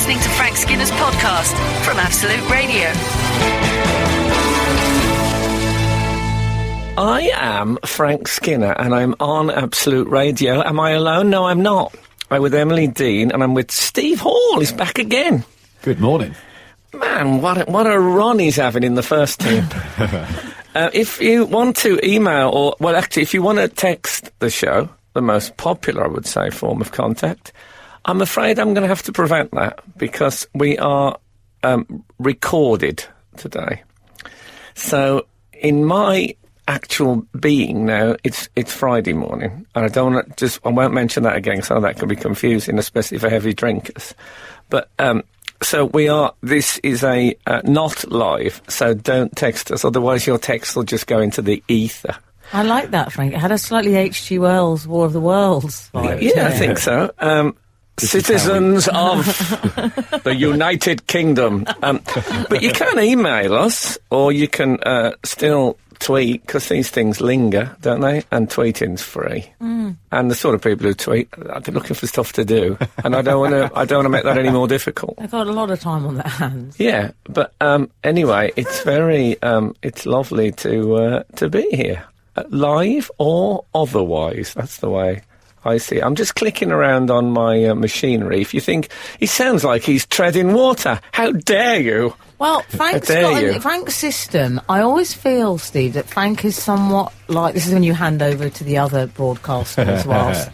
listening to Frank Skinner's podcast from Absolute Radio. I am Frank Skinner and I'm on Absolute Radio. Am I alone? No, I'm not. I'm with Emily Dean and I'm with Steve Hall. He's back again. Good morning. Man, what a run he's having in the first team. If you want to email if you want to text the show, the most popular, I would say, form of contact, I'm afraid I'm going to have to prevent that because we are recorded today. So in my actual being now, it's Friday morning, and I won't mention that again, so that can be confusing, especially for heavy drinkers. But so this is a not live, so don't text us, otherwise your text will just go into the ether. I like that, Frank. It had a slightly H.G. Wells War of the Worlds vibe. Yeah, I think so. Citizens of the United Kingdom. But you can email us, or you can still tweet, because these things linger, don't they? And tweeting's free. Mm. And the sort of people who tweet, they're looking for stuff to do, and I don't want to make that any more difficult. They've got a lot of time on their hands. Yeah, but anyway, it's very it's lovely to be here, live or otherwise. That's the way I see it. I'm just clicking around on my machinery. If you think he sounds like he's treading water, how dare you? Well, Frank's system, I always feel, Steve, that Frank is somewhat like... This is when you hand over to the other broadcasters whilst...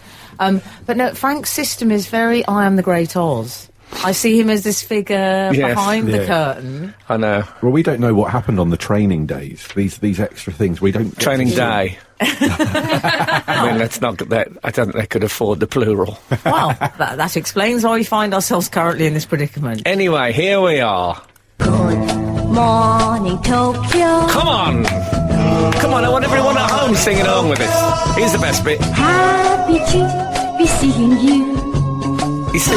but no, Frank's system is very I Am the Great Oz. I see him as this figure behind the curtain. I know. Well, we don't know what happened on the training days. These extra things, we don't... Training day. I mean, let's not get that. I don't think they could afford the plural. Well, that explains why we find ourselves currently in this predicament. Anyway, here we are. Good morning, Tokyo. Come on, I want everyone at home singing along with this. Here's the best bit. Happy to be seeing you. You see,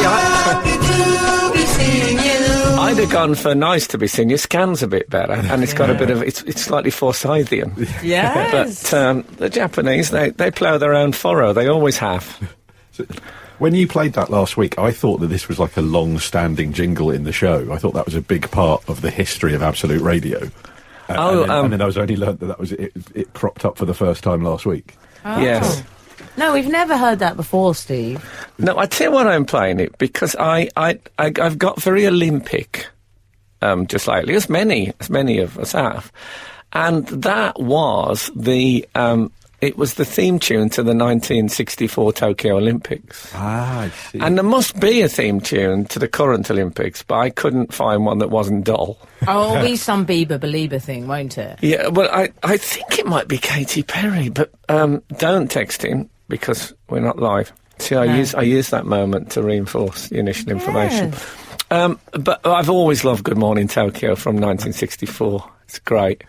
I'd have gone for nice to be seeing you. Scan's a bit better, and it's got a bit of... It's slightly Forsythian. Yes. But the Japanese, they plough their own furrow. They always have. So, when you played that last week, I thought that this was like a long-standing jingle in the show. I thought that was a big part of the history of Absolute Radio. And then I was only learnt that was it cropped up for the first time last week. Oh. Yes. No, we've never heard that before, Steve. No, I tell you why I'm playing it, because I've got very Olympic just lately, as many of us have, and that was it was the theme tune to the 1964 Tokyo Olympics. Ah, I see. And there must be a theme tune to the current Olympics, but I couldn't find one that wasn't dull. Oh, it'll be some Bieber Belieber thing, won't it? Yeah, well, I think it might be Katy Perry, but don't text in, because we're not live. See, I use that moment to reinforce the initial information. But I've always loved Good Morning Tokyo from 1964. It's great.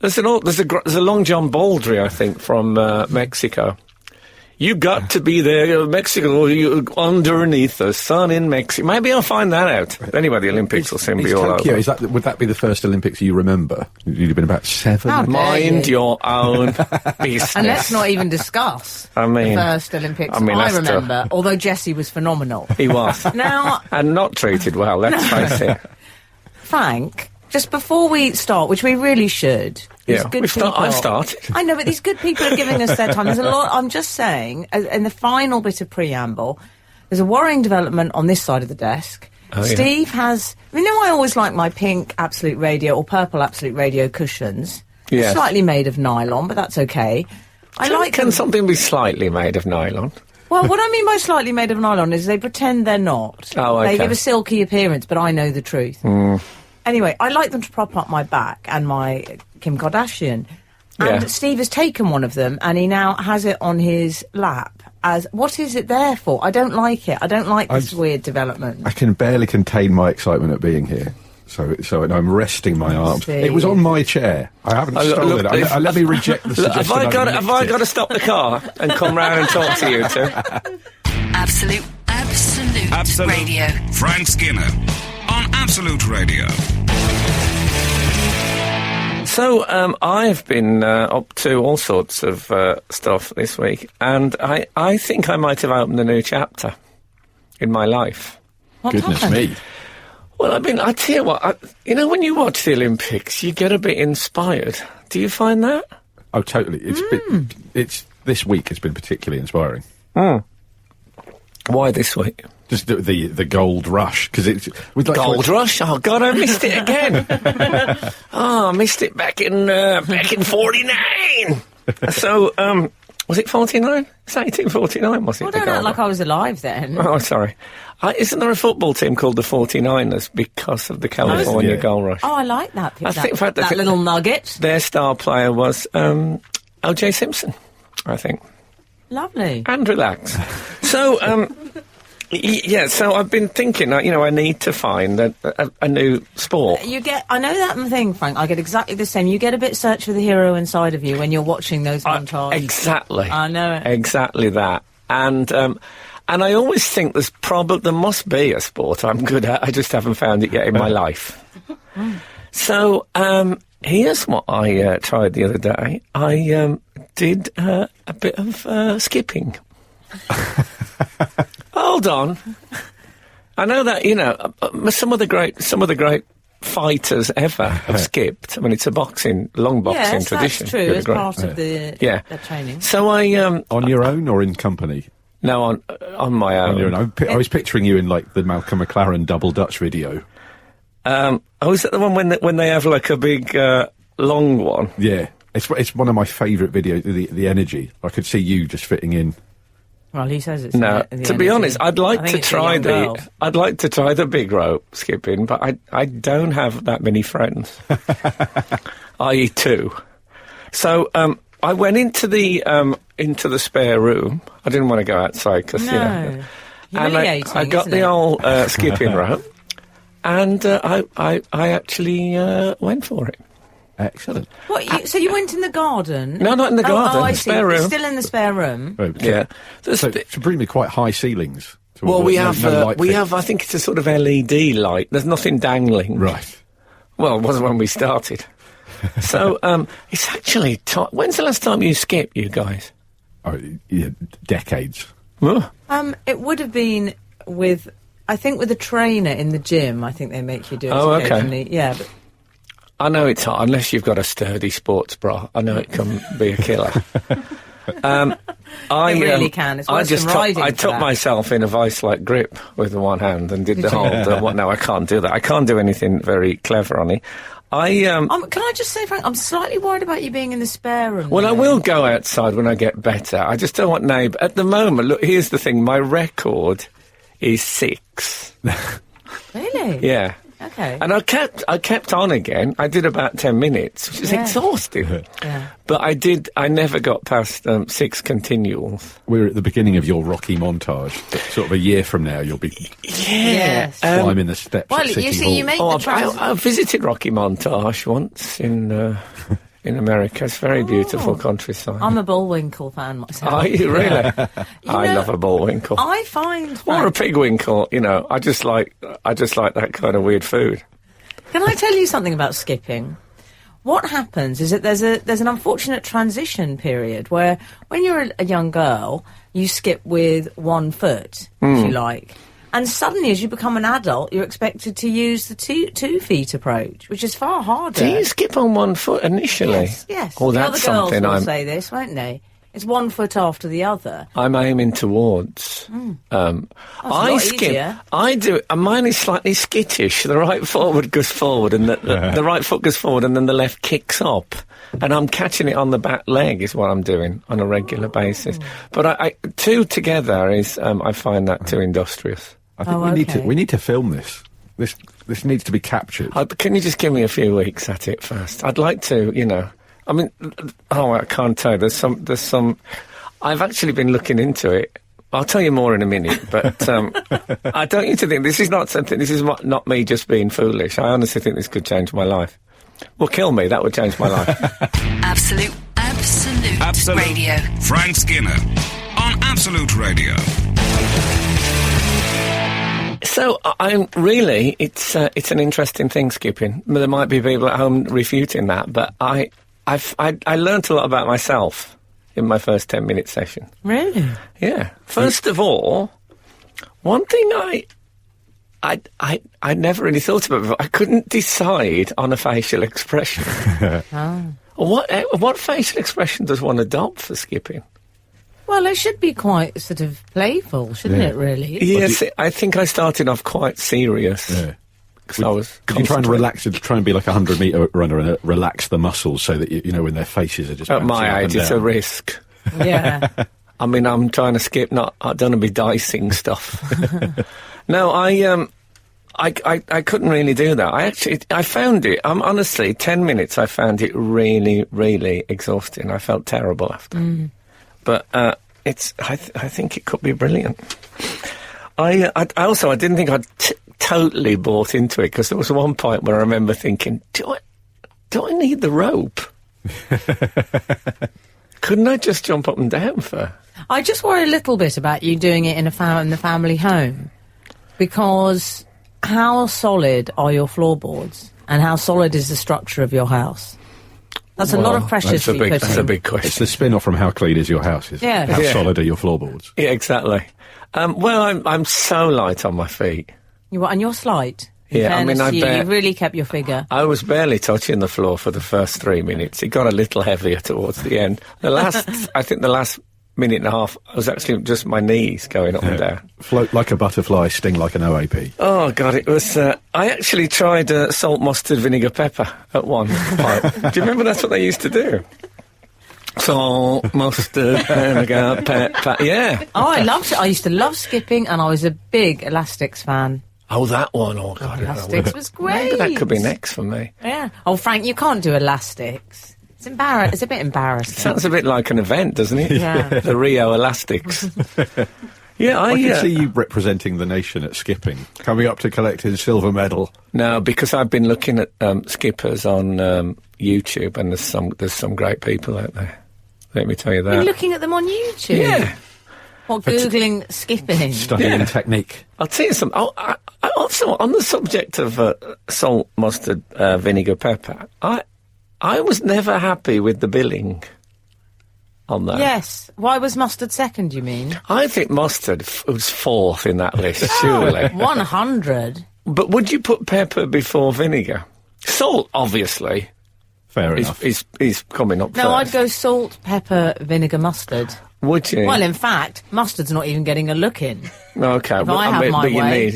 There's a Long John Baldry, I think, from Mexico. You got to be there, Mexico, underneath the sun in Mexico. Maybe I'll find that out. Anyway, the Olympics will soon be all Tokyo, over. Would that be the first Olympics you remember? You'd have been about 7. Mind your own business. And let's not even discuss the first Olympics I remember, although Jesse was phenomenal. He was. Now, and not treated well, let's face it. Frank, just before we start, which we really should... I've started. I know, but these good people are giving us their time. There's a lot. I'm just saying, in the final bit of preamble, there's a worrying development on this side of the desk. Oh, Steve has... I always like my pink Absolute Radio or purple Absolute Radio cushions. Yes. Slightly made of nylon, but that's okay. Can something be slightly made of nylon? Well, what I mean by slightly made of nylon is they pretend they're not. Oh, okay. They give a silky appearance, but I know the truth. Mm. Anyway, I like them to prop up my back and my Kim Kardashian. And Steve has taken one of them and he now has it on his lap. What is it there for? I don't like it. I don't like this weird development. I can barely contain my excitement at being here. So I'm resting my arms. See. It was on my chair. I haven't stolen it. Let me reject the suggestion. Have I got to stop the car and come round and talk to you two? Absolute Radio. Frank Skinner on Absolute Radio. So, I've been up to all sorts of stuff this week, and I think I might have opened a new chapter in my life. Goodness me. Well, I tell you what, when you watch the Olympics, you get a bit inspired. Do you find that? Oh, totally. It's this week has been particularly inspiring. Why this week? Just the gold rush, because it's with gold rush. Oh God, I missed it again. I missed it back in 49. So, was it 49? It's 1849, was it? I don't know, like I was alive then. Oh, sorry. Isn't there a football team called the 49ers because of the California gold rush? Oh, I like that. That little nugget. Their star player was O.J. Simpson, I think. Lovely. And relax. So, so I've been thinking, I need to find a new sport. I know that thing, Frank, I get exactly the same. You get a bit search for the hero inside of you when you're watching those montages. Exactly. I know it. Exactly that. And I always think there must be a sport I'm good at, I just haven't found it yet in my life. So, here's what I tried the other day. I did a bit of skipping. Hold on. I know that, some of the great fighters ever have skipped. I mean, it's a long boxing tradition. That's true, as part of the training. So I... on your own or in company? No, on my own. On your own. I was picturing you in, like, the Malcolm McLaren Double Dutch video. Is that the one when they have, like, a big, long one? Yeah. It's one of my favourite videos, the energy. I could see you just fitting in. Well, he says it's no. To be honest, I'd like to try the big rope skipping, but I don't have that many friends, i.e. two. So I went into the spare room. I didn't want to go outside because and I got the old skipping rope, and I actually went for it. Excellent. So you went in the garden? No, not in the garden. I the spare room. Still in the spare room. Right, yeah. So presumably quite high ceilings. Well, we have. I think it's a sort of LED light. There's nothing dangling. Right. Well, it wasn't when we started. So it's actually. When's the last time you skipped, you guys? Oh, yeah, decades. Oh. It would have been with a trainer in the gym. I think they make you do it occasionally. Okay. Yeah. But I know it's hard, unless you've got a sturdy sports bra. I know it can be a killer. It really can. It's worse than riding. I took myself in a vice-like grip with the one hand and did the whole... no, I can't do that. I can't do anything very clever on it. Can I just say, Frank, I'm slightly worried about you being in the spare room. Well, I will go outside when I get better. I just don't want neighbour... At the moment, look, here's the thing. My record is 6. Really? Yeah. Okay. And I kept on again. I did about 10 minutes, which is exhausting. Yeah. But I never got past 6 continuals. We're at the beginning of your Rocky montage. Sort of a year from now, you'll be climbing the steps at City Hall. You make I visited Rocky Montage once in America. It's very beautiful countryside. I'm a Bullwinkle fan myself. Are you really? I love a Bullwinkle. I find... Or a Pigwinkle, I just like that kind of weird food. Can I tell you something about skipping? What happens is that there's an unfortunate transition period where when you're a young girl, you skip with one foot, if you like. And suddenly, as you become an adult, you're expected to use the two feet approach, which is far harder. Do you skip on one foot initially? Yes. Oh, that's the other something girls will say this, won't they? It's one foot after the other. I'm aiming towards. I skip. Easier. I do. Mine is slightly skittish. The right forward goes forward, and the right foot goes forward, and then the left kicks up. And I'm catching it on the back leg is what I'm doing on a regular basis. But I two together is I find that too industrious. I think we need to film this. This needs to be captured. Can you just give me a few weeks at it first? I'd like to, I mean, I can't tell you. There's some. I've actually been looking into it. I'll tell you more in a minute, but I don't need to think this is not something. This is not me just being foolish. I honestly think this could change my life. Well, kill me. That would change my life. Absolute Radio. Frank Skinner on Absolute Radio. So I'm really, it's an interesting thing, skipping. There might be people at home refuting that, but I learnt a lot about myself in my first 10-minute session. Really? Yeah. First of all, one thing I never really thought about it, but I couldn't decide on a facial expression. What facial expression does one adopt for skipping? Well, it should be quite sort of playful, shouldn't it, really? Yes, I think I started off quite serious. Yeah. Did you try and relax it, try and be like a 100-metre runner and relax the muscles so that, you know, when their faces are just... At my age, it's a risk. Yeah. I mean, I'm trying to skip, I don't want to be dicing stuff. No, I couldn't really do that. I found it, honestly, 10 minutes, I found it really, really exhausting. I felt terrible after. But I think it could be brilliant. I didn't think I'd totally bought into it, because there was one point where I remember thinking, do I need the rope? Couldn't I just jump up and down for? I just worry a little bit about you doing it in the family home, because how solid are your floorboards, and how solid is the structure of your house? That's a lot of pressure to be put in. That's a big question. It's the spin-off from how clean is your house. How solid are your floorboards? Yeah, exactly. Well, I'm so light on my feet. And you're slight. Yeah, I mean, you really kept your figure. I was barely touching the floor for the first 3 minutes. It got a little heavier towards the end. I think the last minute and a half, I was actually just my knees going up and down. Float like a butterfly, sting like an OAP. Oh, God, it was... I actually tried salt, mustard, vinegar, pepper at one point. Do you remember that's what they used to do? Salt, mustard, vinegar, pepper, yeah. Oh, I loved it. I used to love skipping, and I was a big Elastics fan. Oh, that one. Oh, God. Elastics was great. Maybe that could be next for me. Yeah. Oh, Frank, you can't do Elastics. It's a bit embarrassing. Sounds a bit like an event, doesn't it? Yeah. The Rio Elastics. Yeah, I can see you representing the nation at skipping, coming up to collect his silver medal. No, because I've been looking at skippers on YouTube, and there's some great people out there. Let me tell you that. You're looking at them on YouTube? Yeah. What, Googling skipping? Studying technique. I'll tell you something. I also, on the subject of salt, mustard, vinegar, pepper, I was never happy with the billing on that. Yes. Why was mustard second, you mean? I think mustard was fourth in that list, surely. 100. But would you put pepper before vinegar? Salt, obviously. Fair enough. He's coming up first. No, I'd go salt, pepper, vinegar, mustard. Would you? Well, in fact, mustard's not even getting a look in. Okay, but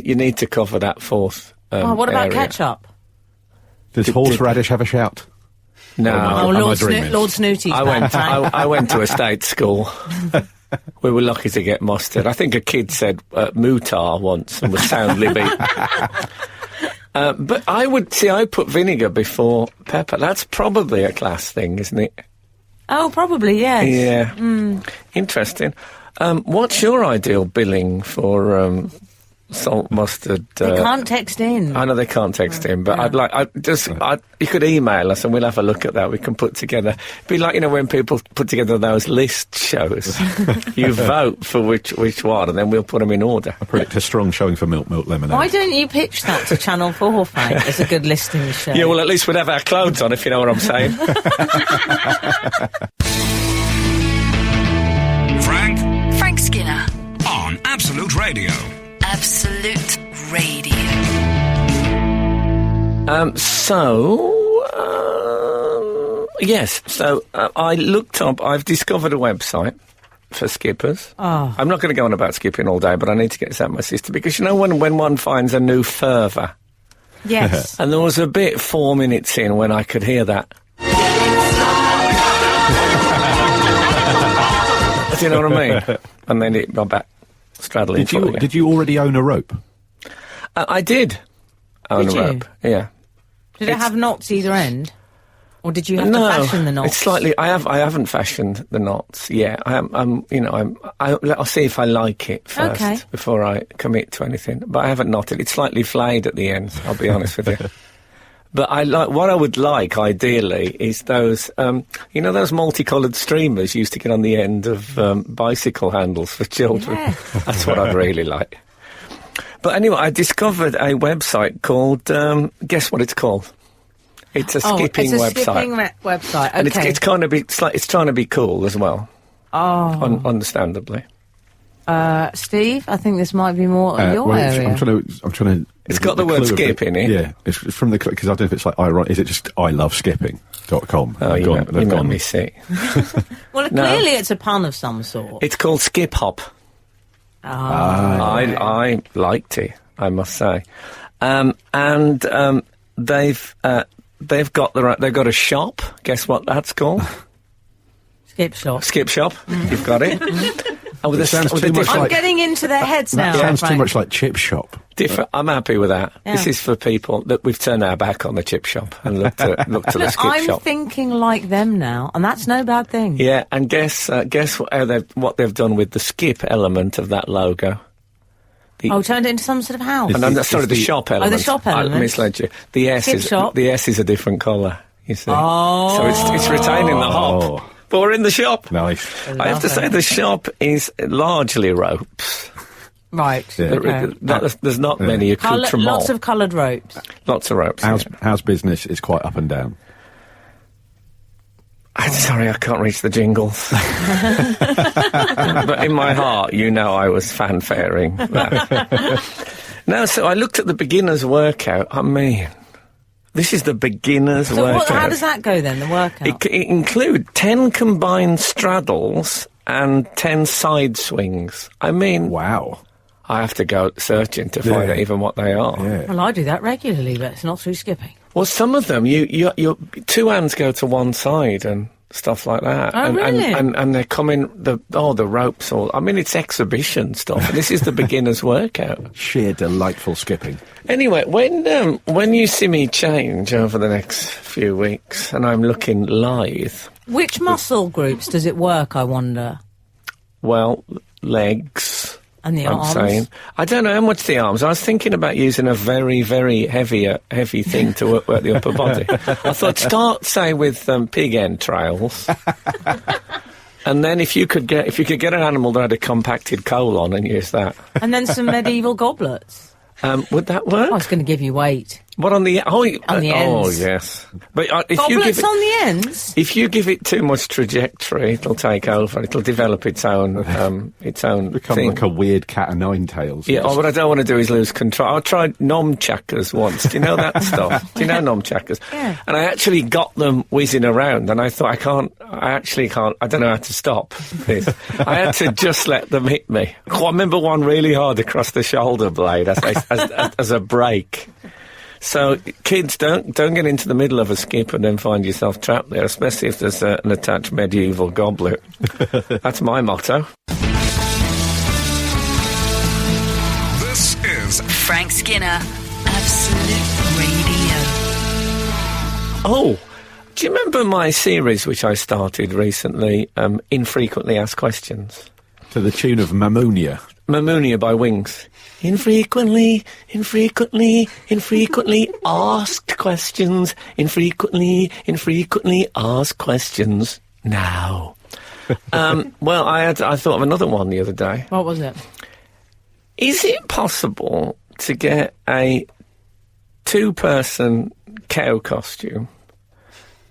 you need to cover that fourth what about area. Ketchup? Does horseradish have a shout? No. Lord Snooty's I went to a state school. We were lucky to get mustard. I think a kid said mutar once and was soundly beat. But I put vinegar before pepper. That's probably a class thing, isn't it? Oh, probably, yes. Yeah. Interesting. What's your ideal billing for salt, mustard? They can't text in. I know they can't text in, but you could email us and we'll have a look at that. We can put together. It'd be like, when people put together those list shows. You vote for which one, and then we'll put them in order. I predict a strong showing for Milk Lemonade. Why don't you pitch that to Channel 4, Frank, as a good listing show? Yeah, well, at least we'd have our clothes on, if you know what I'm saying. Frank Skinner on Absolute Radio. Absolute Radio. Yes. So I looked up. I've discovered a website for skippers. Oh. I'm not going to go on about skipping all day, but I need to get this out of my system because when one finds a new fervour. Yes. And there was a bit 4 minutes in when I could hear that. Do you know what I mean? And then my back straddling. Did you already own a rope? I did own a rope. Yeah. Did it have knots either end, or did you have to fashion the knots? It's slightly. I haven't fashioned the knots yet. I'll see if I like it first before I commit to anything. But I haven't knotted. It's slightly flayed at the end. I'll be honest with you. But what I would like, ideally, is those, those multicoloured streamers used to get on the end of bicycle handles for children. Yeah. That's what I'd really like. But anyway, I discovered a website called, guess what it's called? It's a skipping website. Skipping website, okay. And it's trying to be cool as well. Oh. Understandably. Steve, I think this might be more your area. I'm trying to. It's got the word skip in it. Yeah, it's from the because I don't know if it's like ironic. Is it just iloveskipping.com? Oh, you made me sick. Well, clearly it's a pun of some sort. It's called Skip Hop. I liked it, I must say, and they've got a shop. Guess what that's called? Skip shop. Skip shop. You've got it. I'm getting into their heads now. That sounds too much like chip shop. I'm happy with that. Yeah. This is for people that we've turned our back on the chip shop and looked to the skip shop. I'm thinking like them now, and that's no bad thing. Yeah, and guess what they've done with the skip element of that logo. Turned it into some sort of house. The shop element. Oh, the shop element. I misled you. The S is a different colour. You see. Oh. So it's retaining the hop. But we're in the shop. Nice. I have to say the shop is largely ropes. Right. Yeah. Okay. There's not many accoutrements. Lots of coloured ropes. Lots of ropes. How's business is quite up and down. I'm sorry, I can't reach the jingles. But in my heart, I was fanfaring that. No, so I looked at the beginner's workout. I mean, this is the beginner's workout. How does that go then, the workout? It include 10 combined straddles and 10 side swings. I mean... Wow. I have to go searching to find out even what they are. Yeah. Well, I do that regularly, but it's not through skipping. Well, some of them, your two hands go to one side and stuff like that. Oh, really? And they're coming, the ropes all... I mean, it's exhibition stuff. This is the beginner's workout. Sheer delightful skipping. Anyway, when you see me change over the next few weeks and I'm looking lithe... Which muscle groups does it work, I wonder? Well, legs... And the arms? I don't know how much the arms. I was thinking about using a very, very heavy thing to work the upper body. I thought start, say, with pig entrails. And then if you could get an animal that had a compacted colon and use that. And then some medieval goblets. Would that work? I was going to give you weight. What on the ends? Oh, yes. But if goblets you give it, on the ends? If you give it too much trajectory, it'll take over. It'll develop its own Become thing. like a weird cat of nine tails. Yeah, what I don't want to do is lose control. I tried nunchakas once. Do you know that stuff? Do you know nunchakas? Yeah. And I actually got them whizzing around, and I thought, I don't know how to stop this. I had to just let them hit me. I remember one really hard across the shoulder blade as a break. So, kids, don't get into the middle of a skip and then find yourself trapped there, especially if there's an attached medieval goblet. That's my motto. This is Frank Skinner, Absolute Radio. Oh, do you remember my series which I started recently, Infrequently Asked Questions? To the tune of Mammonia. Mammonia by Wings. Infrequently asked questions. Infrequently asked questions. Now. Well, I thought of another one the other day. What was it? Is it possible to get a two-person cow costume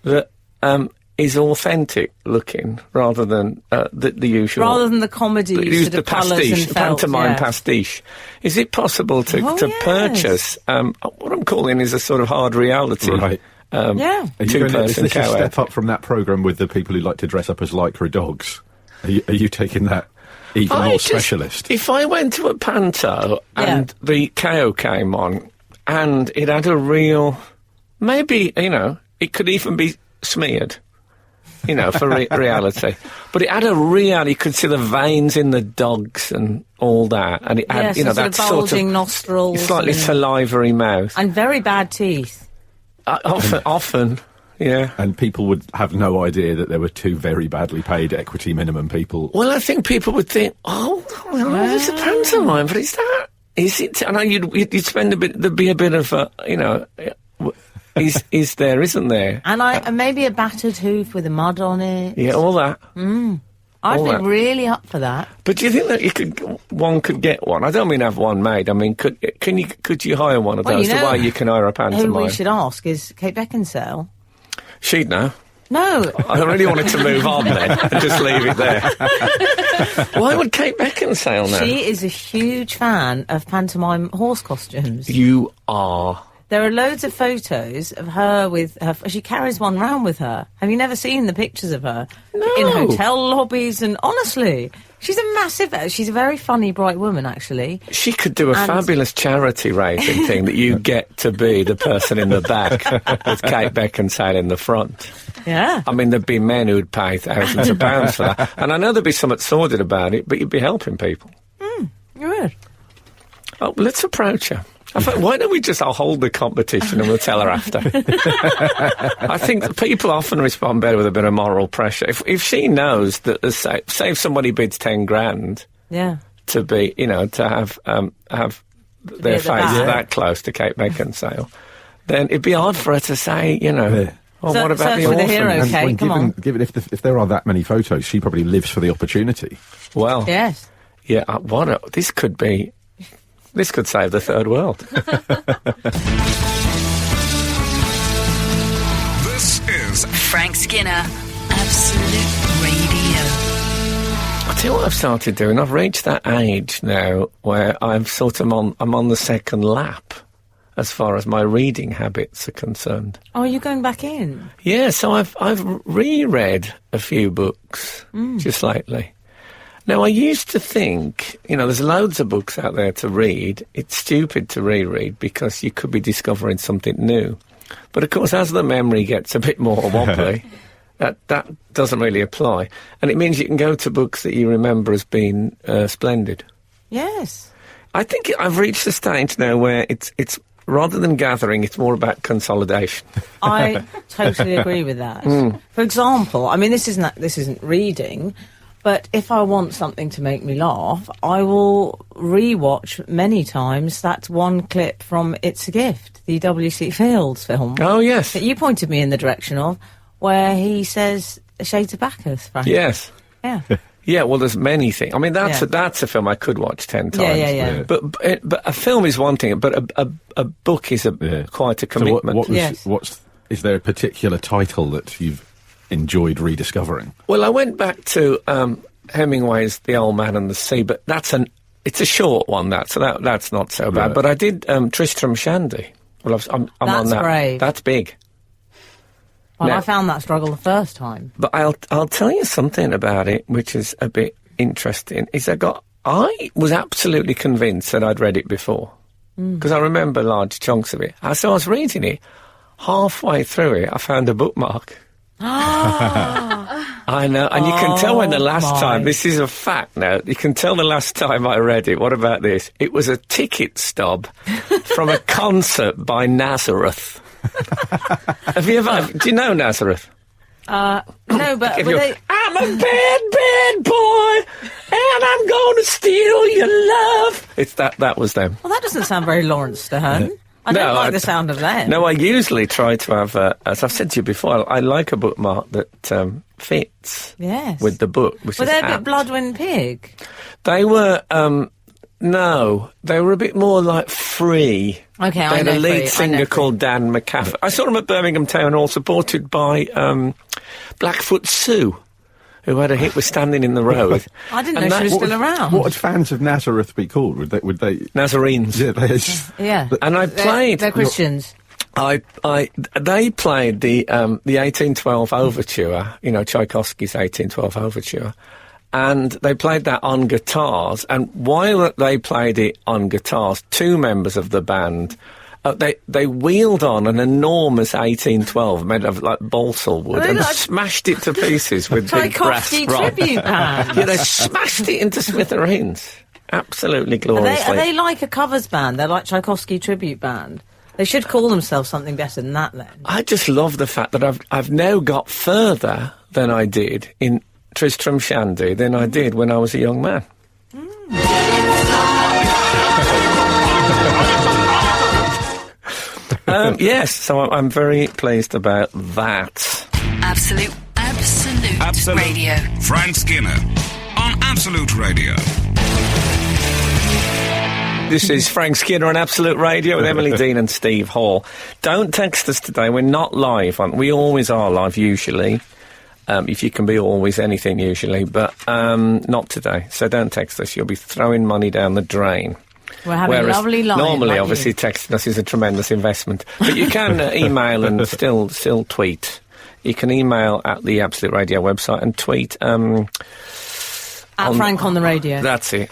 that is authentic looking rather than the usual... Rather than the comedy sort of pastiche, the pantomime pastiche. Is it possible to purchase what I'm calling is a sort of hard reality? Right. Two-person cow. A step up from that programme with the people who like to dress up as lycra dogs. Are you taking that even more specialist? If I went to a panto and the cow came on and it had a real... Maybe, it could even be smeared. For reality. But it had a real... You could see the veins in the dogs and all that. And it had, that bulging nostrils. Slightly salivary mouth. And very bad teeth. Often, yeah. And people would have no idea that there were two very badly paid equity minimum people. Well, I think people would think, it's a pantomime, but is it? I know you'd spend there'd be a bit of is there, isn't there? And maybe a battered hoof with a mud on it. Yeah, all that. I'd be really up for that. But do you think that one could get one? I don't mean have one made. I mean, could you hire one of those the way you can hire a pantomime? Who we should ask is Kate Beckinsale. She'd know. No. I really wanted to move on then and just leave it there. Why would Kate Beckinsale know? She is a huge fan of pantomime horse costumes. You are. There are loads of photos of her with her... She carries one round with her. Have you never seen the pictures of her? No. In hotel lobbies and... Honestly, she's a massive... She's a very funny, bright woman, actually. She could do a fabulous charity raising thing that you get to be the person in the back with Kate Beckinsale in the front. Yeah. I mean, there'd be men who'd pay thousands of pounds for that. And I know there'd be something sordid about it, but you'd be helping people. Good. Oh, let's approach her. I thought, why don't we just hold the competition and we'll tell her after? I think that people often respond better with a bit of moral pressure. If she knows that, say if somebody bids 10 grand to be, to have their face that close to Kate Beckinsale, then it'd be hard for her to say, well, what about the orphan? Hero, Kate, given if there are that many photos, she probably lives for the opportunity. Well, yes. Yeah, this could save the third world. This is Frank Skinner, Absolute Radio. I tell you what I've started doing. I've reached that age now where I'm on the second lap as far as my reading habits are concerned. Oh, are you going back in? Yeah, so I've reread a few books just lately. Now, I used to think, there's loads of books out there to read. It's stupid to reread because you could be discovering something new. But, of course, as the memory gets a bit more wobbly, that doesn't really apply. And it means you can go to books that you remember as being splendid. Yes. I think I've reached a stage now where it's rather than gathering, it's more about consolidation. I totally agree with that. For example, I mean, this isn't reading... But if I want something to make me laugh, I will re-watch many times that one clip from It's a Gift, the W.C. Fields film. Oh, yes. That you pointed me in the direction of, where he says, Shades of Bacchus, Frank. Yes. Yeah. Yeah, well, there's many things. I mean, that's a film I could watch 10 times. Yeah. But a film is one thing, but a book is quite a commitment. So is there a particular title that you've enjoyed rediscovering? Well, I went back to Hemingway's The Old Man and the Sea, but it's a short one, so that's not so bad. But I did Tristram Shandy. Well, I'm on that. Brave. That's big. Well, I found that struggle the first time. But I'll tell you something about it, which is a bit interesting. I was absolutely convinced that I'd read it before because I remember large chunks of it. So I was reading it. Halfway through it, I found a bookmark. I know, and you can tell when the last time, this is a fact now, you can tell the last time I read it. What about this? It was a ticket stub from a concert by Nazareth. Have you ever, do you know Nazareth? No, but I'm a bad boy, and I'm going to steal your love. It's that was them. Well, that doesn't sound very Lawrence Stern. I don't like the sound of that. No, I usually try to have, as I've said to you before, I like a bookmark that fits with the book. Were they a bit Bloodwind Pig? They were, no, they were a bit more like Free. Okay, they had a lead singer called Dan McCaffrey. I saw them at Birmingham Town Hall, supported by Blackfoot Sue, who had a hit with Standing in the Road. I didn't know she was still around. What would fans of Nazareth be called? Would they Nazarenes. Yeah, And I played... They're Christians. They played the 1812 Overture, Tchaikovsky's 1812 Overture, and they played that on guitars, and while they played it on guitars, two members of the band... they wheeled on an enormous 1812 made of like balsa wood and smashed it to pieces with big brass rods. Tribute band. Yeah, they smashed it into smithereens. Absolutely gloriously. Are they like a covers band? They're like Tchaikovsky tribute band. They should call themselves something better than that, then. I just love the fact that I've now got further than I did in Tristram Shandy than I did when I was a young man. Yes, so I'm very pleased about that. Absolute Radio. Frank Skinner on Absolute Radio. This is Frank Skinner on Absolute Radio with Emily Dean and Steve Hall. Don't text us today. We're not live. We always are live, usually. If you can be always anything, usually. But not today. So don't text us. You'll be throwing money down the drain. We're having a lovely life. Normally, obviously, texting us is a tremendous investment. But you can email and still tweet. You can email at the Absolute Radio website and tweet... At Frank on the radio. That's it.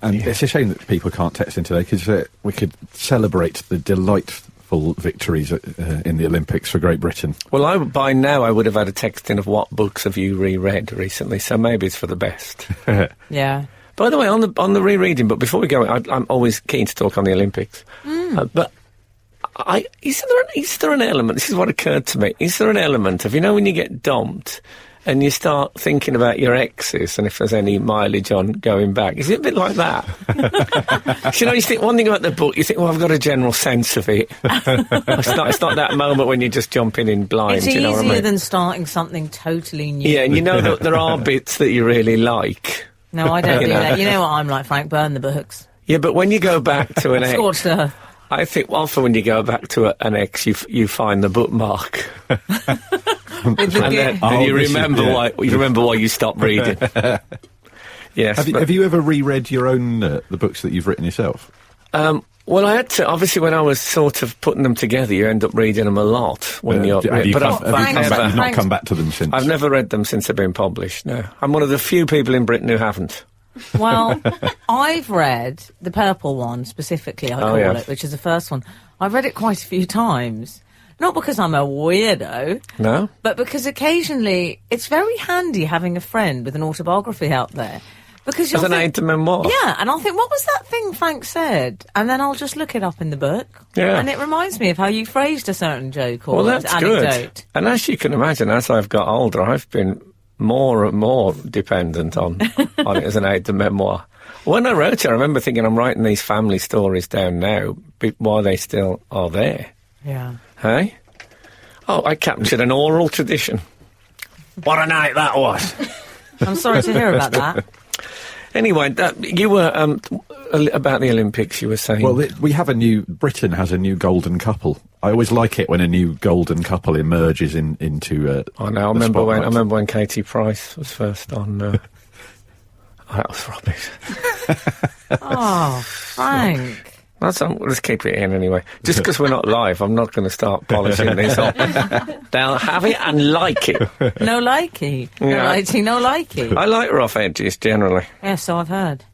And it's a shame that people can't text in today, because we could celebrate the delightful victories in the Olympics for Great Britain. Well, by now I would have had a text in of what books have you reread recently, so maybe it's for the best. Yeah. By the way, on the rereading, but before we go, I'm always keen to talk on the Olympics. But is there an element, this is what occurred to me, is there an element of, when you get dumped... and you start thinking about your exes and if there's any mileage on going back. Is it a bit like that? You think one thing about the book, you think, well, I've got a general sense of it. It's not that moment when you're just jumping in blind, it's you know what I mean? It's easier than starting something totally new. Yeah, and that there are bits that you really like. No, I don't do that. You know what I'm like, Frank, burn the books. Yeah, but when you go back to an ex... Scorched earth. I think often when you go back to an ex, you find the bookmark. And then you remember why you stopped reading. Yes. Have you ever reread your own the books that you've written yourself? Well, I had to. Obviously, when I was sort of putting them together, you end up reading them a lot when you're. Have you not come back to them since? I've never read them since they've been published. No, I'm one of the few people in Britain who haven't. Well, I've read the purple one specifically. I call it, which is the first one. I've read it quite a few times. Not because I'm a weirdo. No. But because occasionally it's very handy having a friend with an autobiography out there. Because as an aid to memoir. Yeah, and I'll think, what was that thing Frank said? And then I'll just look it up in the book. Yeah. And it reminds me of how you phrased a certain joke or that's anecdote. Good. And as you can imagine, as I've got older, I've been more and more dependent on it as an aid to memoir. When I wrote it, I remember thinking, I'm writing these family stories down now while they still are there. Yeah. Hey? Oh, I captured an oral tradition. What a night that was. I'm sorry to hear about that. Anyway, you were, about the Olympics, you were saying. Well, Britain has a new golden couple. I always like it when a new golden couple emerges into I know, I remember when Katie Price was first on, that was rubbish. Oh, Frank. Let's keep it in anyway. Just because we're not live, I'm not going to start polishing this up. They'll have it and like it. No likey. No righty, no likey. I like rough edges, generally. Yes, so I've heard.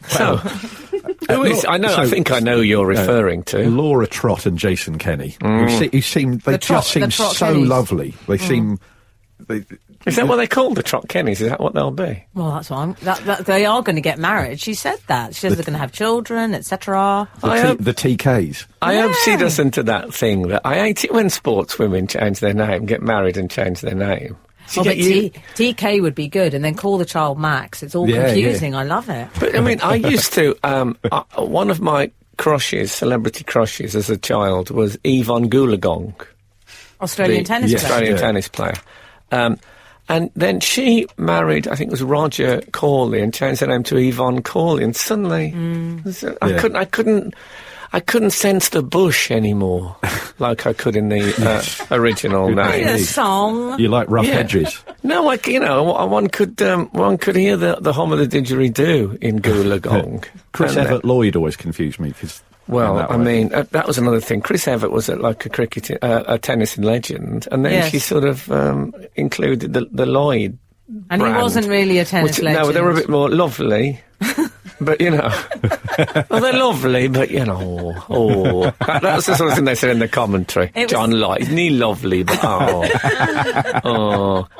So, who is... I think I know who you're referring to. Laura Trott and Jason Kenny. Who seem so lovely. They seem... Is that what they call the Trott Kennys? Is that what they'll be? Well, that's what they are going to get married. She said that. She says they're going to have children, etc. The TKs. I hope she doesn't do that thing that... I hate it when sportswomen change their name, get married and change their name. But TK would be good, and then call the child Max. It's all confusing. I love it. But, I mean, I used to... one of my celebrity crushes as a child was Yvonne Goolagong. Australian tennis player. And then she married, I think it was Roger Corley, and changed her name to Yvonne Corley. And suddenly, I couldn't sense the bush anymore, like I could in the original name. The song. You like rough edges? No, one could hear the hum of the didgeridoo in Goolagong. Chris Evert Lloyd always confused me because. Well, I mean, that was another thing. Chris Evert was like a tennis legend, and then she sort of included the Lloyd and brand, he wasn't really a tennis legend. No, they were a bit more lovely. But, well, they're lovely, but, that's the sort of thing they said in the commentary. John Lloyd, isn't he lovely, but,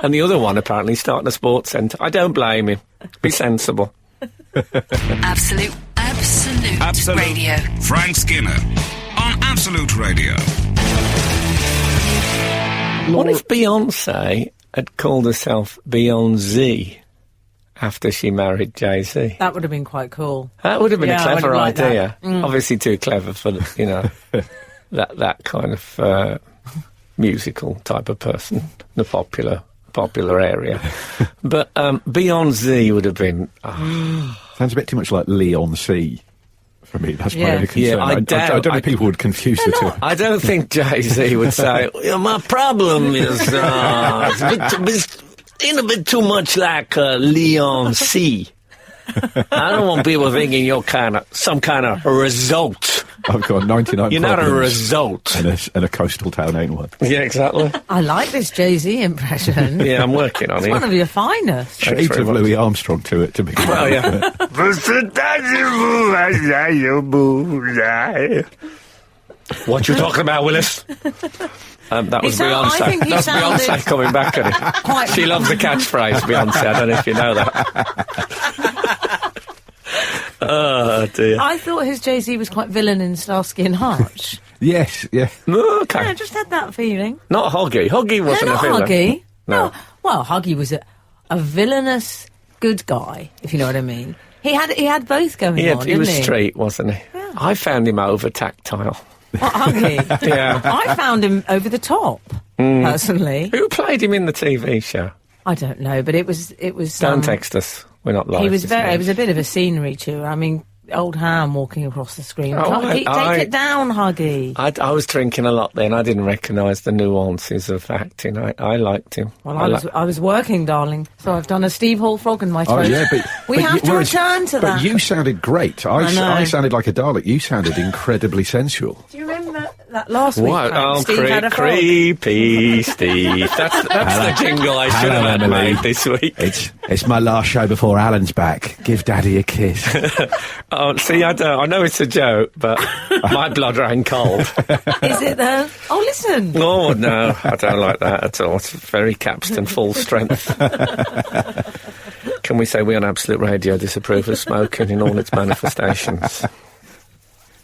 And the other one, apparently, starting a sports centre. I don't blame him. Be sensible. Absolute Radio. Frank Skinner on Absolute Radio. What if Beyonce had called herself Beyonce after she married Jay-Z? That would have been quite cool. That would have been a clever idea. Obviously too clever for, that kind of musical type of person, the popular popular area. But Beyond Z would have been... Sounds a bit too much like Leon C. For me, that's my only concern. Yeah, I don't know if people would confuse the two. I don't think Jay-Z would say, my problem is it's a bit too much like Leon C. I don't want people thinking you're some kind of result. I've got 99 You're not a result. And a coastal town ain't one. Yeah, exactly. I like this Jay-Z impression. Yeah, I'm working on it. It's one of your finest. Shades of Louis Armstrong to it, to begin with. Well, yeah. What you talking about, Willis? That was Beyonce. That's Beyonce coming back at it. She loves the catchphrase, Beyonce. I don't know if you know that. Oh, dear. I thought his Jay-Z was quite villain in Starsky and Hutch. Yes, yeah. Okay. Yeah, I just had that feeling. Not Hoggy. Hoggy wasn't not a villain. Hoggy. No. Well, Huggy was a villainous good guy, if you know what I mean. He had both going on, he was didn't he? straight, wasn't he? Yeah. I found him over tactile. What, Huggy? Yeah. I found him over the top, personally. Who played him in the TV show? I don't know, but it was. Don't text us. We're not live. He was it was a bit of a scenery tour. I mean, old Ham walking across the screen. Take it down, Huggy. I was drinking a lot then. I didn't recognise the nuances of acting. I liked him. Well, I was working, darling, so I've done a Steve Hall frog in my throat. Oh, yeah, but we have to return to that. But you sounded great. I sounded like a Dalek. You sounded incredibly sensual. Do you remember that last week? What? Oh, Steve had a frog. Creepy Steve. That's the jingle I should have made this week. It's my last show before Alan's back. Give Daddy a kiss. Oh, see, I know it's a joke, but my blood ran cold. Is it though? Oh, listen. Oh, no, I don't like that at all. It's very Capstan full strength. Can we say we on Absolute Radio disapprove of smoking in all its manifestations?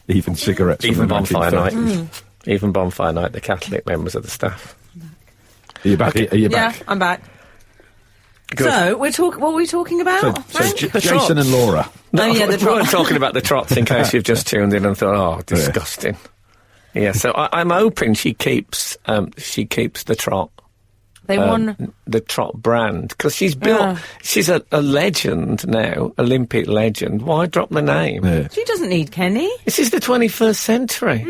Even cigarettes. Even Bonfire Night. Even Bonfire Night, the Catholic members of the staff. Are you back? Okay. Are you back? Yeah, I'm back. Good. So, what were we talking about? So Jason and Laura. No, we weren't talking about the Trotts in case you've just tuned in and thought, oh, disgusting. Yeah, so I'm hoping she keeps the Trott. They won the Trott brand because she's built. She's a legend now, Olympic legend. Why drop the name? Yeah. She doesn't need Kenny. This is the 21st century.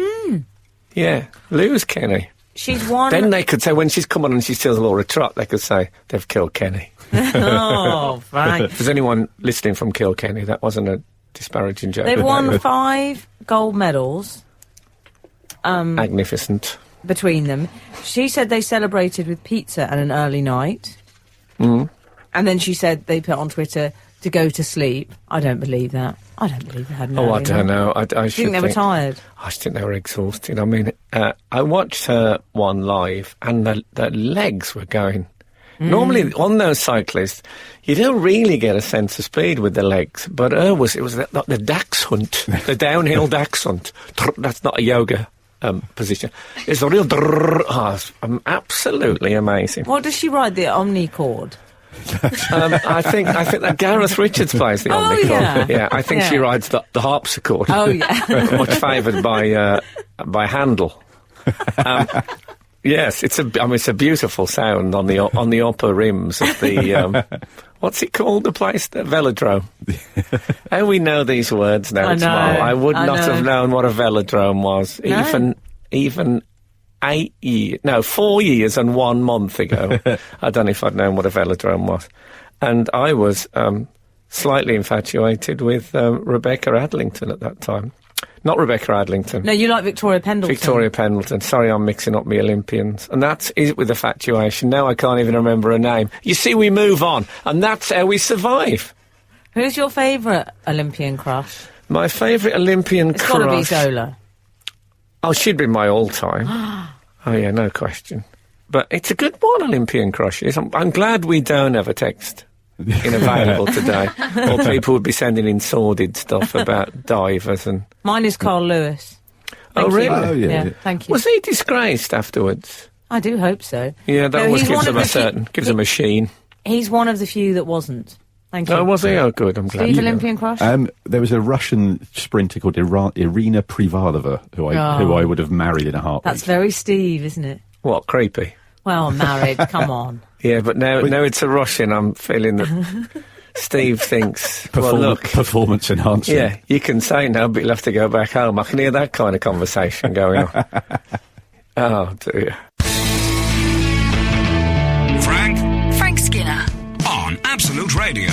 Yeah, lose Kenny. She's won. Then they could say when she's come on and she steals Laura Trott, they could say they've killed Kenny. Oh, right. If there's anyone listening from Kilkenny, that wasn't a disparaging joke. They've won 5 gold medals. Magnificent. Between them. She said they celebrated with pizza and an early night. And then she said they put on Twitter to go to sleep. I don't believe that. I don't believe they had an early I don't know. I think they were tired. I think they were exhausted. I mean, I watched her one live and the legs were going. Normally, on those cyclists, you don't really get a sense of speed with the legs, but it was the Dax hunt, the downhill Dax hunt. That's not a yoga position. It's a real absolutely amazing. What does she ride, the Omnicord? I think that Gareth Richards plays the Omnicord. Yeah. I think she rides the harpsichord. Oh, yeah. Much favoured by Handel. Yes, it's a beautiful sound on the upper rims of the what's it called, the place, the velodrome. How we know these words now. I would not have known what a velodrome was even 4 years and 1 month ago. I don't know if I'd known what a velodrome was, and I was slightly infatuated with Rebecca Adlington at that time. Not Rebecca Adlington. No, you like Victoria Pendleton. Victoria Pendleton. Sorry, I'm mixing up my Olympians. And that's it with the fatuation. Now I can't even remember her name. You see, we move on, and that's how we survive. Who's your favourite Olympian crush? My favourite Olympian crush... It's got to be Zola. Oh, she'd be my all-time. Oh, yeah, no question. But it's a good one, Olympian crushes. I'm glad we don't have a text available today, or people would be sending in sordid stuff about divers and... Mine is Carl Lewis. Oh, really? Oh, yeah. Thank you. Was he disgraced afterwards? I do hope so. Yeah, that always gives him a sheen. He's one of the few that wasn't. Thank you. Oh, was he? Oh, good, I'm glad. Steve, Olympian crush? There was a Russian sprinter called Irina Privalova, who I would have married in a heartbeat. That's very Steve, isn't it? What, creepy? Well, married, come on. Yeah, but now it's a Russian. I'm feeling that Steve thinks... Performance enhancing. Yeah, you can say no, but you'll have to go back home. I can hear that kind of conversation going on. Oh, dear. Frank Skinner. On Absolute Radio.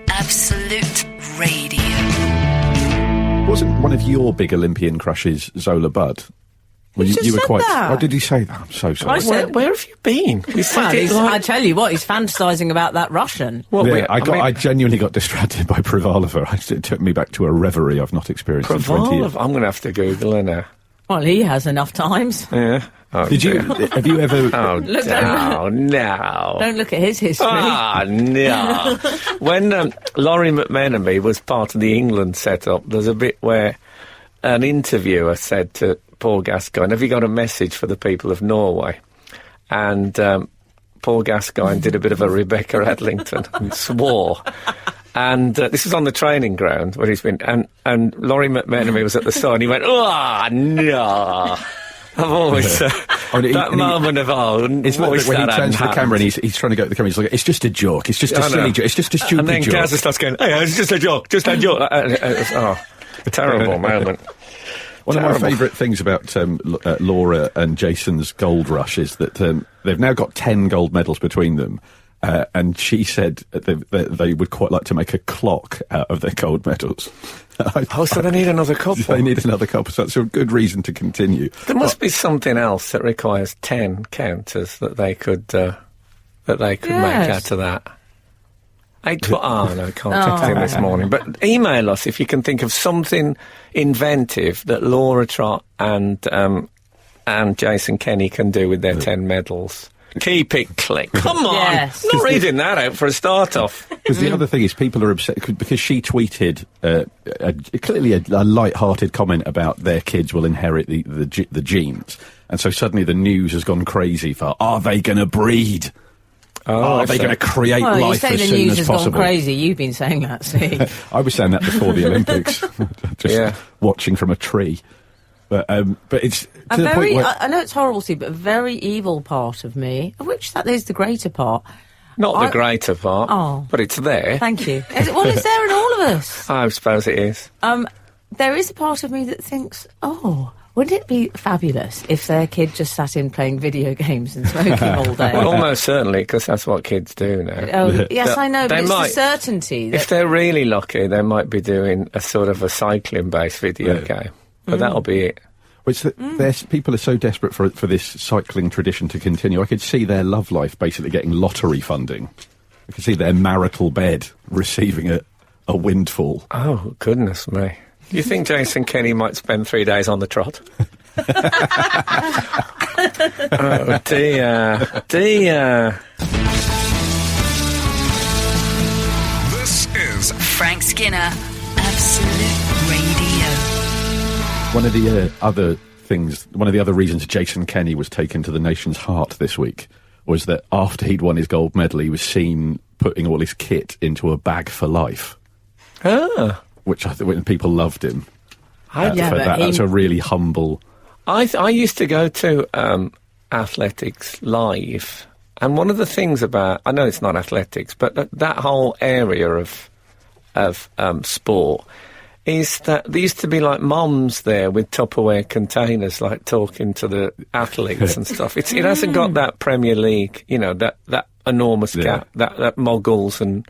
Absolute Radio. Wasn't one of your big Olympian crushes Zola Budd? Well, you were said quite. that. Oh, did he say that? I'm so sorry. Where have you been? I tell you what, he's fantasising about that Russian. Well, yeah, I genuinely got distracted by Privalova. It took me back to a reverie I've not experienced in 20 years. I'm going to have to Google her now. Well, he has enough times. Yeah. Oh, have you ever... Oh, no. Don't look at his history. Ah, no. When Laurie McMenemy was part of the England setup, there's a bit where an interviewer said to Paul Gascoigne, have you got a message for the people of Norway? And Paul Gascoigne did a bit of a Rebecca Adlington and swore. And this was on the training ground where he's been, and Laurie McMenemy was at the side, and he went, oh, no. I've always, that moment of, it's like when he turns to the camera and he's trying to go to the camera, he's like, it's just a joke, it's just a silly joke, it's just a stupid joke. And then Gaza starts going, hey, it's just a joke, terrible moment. One of my favourite things about Laura and Jason's gold rush is that they've now got 10 gold medals between them. And she said they would quite like to make a clock out of their gold medals. So they need another couple? They need another couple, so that's a good reason to continue. There must be something else that requires 10 counters that they could make out of that. I can't text him this morning. But email us if you can think of something inventive that Laura Trott and Jason Kenny can do with their 10 medals. Keep it click. Come on. Yes. Not reading that out for a start-off. Because the other thing is people are upset because she tweeted clearly a light-hearted comment about their kids will inherit the genes. And so suddenly the news has gone crazy for, are they going to breed? Are they going to create life as soon as possible? You say the news has gone crazy. You've been saying that, Steve. I was saying that before the Olympics. Just watching from a tree. But it's to the point where I know it's horrible, Steve, but a very evil part of me, of which that is the greater part. Not the greater part, but it's there. Thank you. It's there in all of us. I suppose it is. There is a part of me that thinks, wouldn't it be fabulous if their kid just sat in playing video games and smoking all day? Well, almost certainly, because that's what kids do now. Oh, yes, I know, but it's the certainty. If they're really lucky, they might be doing a sort of a cycling-based video game. But that'll be it. People are so desperate for this cycling tradition to continue. I could see their love life basically getting lottery funding. I could see their marital bed receiving a windfall. Oh, goodness me. Do you think Jason Kenny might spend 3 days on the trot? Oh, dear. This is Frank Skinner, Absolute Radio. One of the other reasons Jason Kenny was taken to the nation's heart this week was that after he'd won his gold medal, he was seen putting all his kit into a bag for life. Ah. Which I think when people loved him. That's a really humble... I used to go to Athletics Live, and one of the things about... I know it's not athletics, but that whole area of sport... is that there used to be like moms there with Tupperware containers, like talking to the athletes and stuff. It hasn't got that Premier League, that enormous gap, that moguls and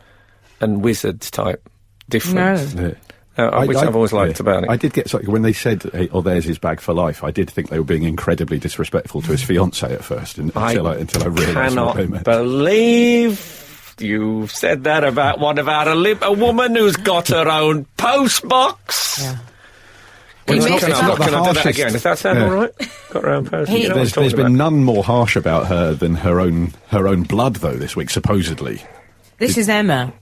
wizards type difference. No. Which I've always liked about it. I did get something when they said, hey, there's his bag for life. I did think they were being incredibly disrespectful to his fiancée at first, until I realised what they meant. Believe you said that about one of our a woman who's got her own post box. Yeah. Can I do that again? Does that sound all right? Got her own post. There's been none more harsh about her than her own blood, though, this week, supposedly. This is Emma,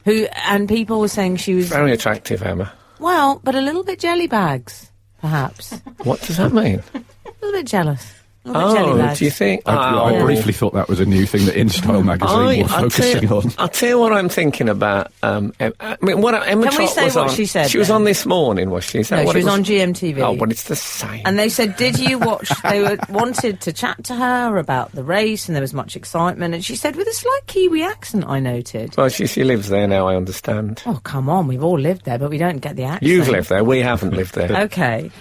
and people were saying she was... Very attractive, Emma. Well, but a little bit jelly bags, perhaps. What does that mean? A little bit jealous. Do you think? I briefly thought that was a new thing that InStyle magazine were focusing on. I'll tell you what I'm thinking about. Emma Trott we say was what on. she said? She was on This Morning, was she? No, she was on GMTV. Oh, but it's the same. And they said, did you watch? They wanted to chat to her about the race, and there was much excitement. And she said, with a slight Kiwi accent, I noted. Well, she lives there now, I understand. Oh, come on, we've all lived there, but we don't get the accent. You've lived there, we haven't lived there. Okay.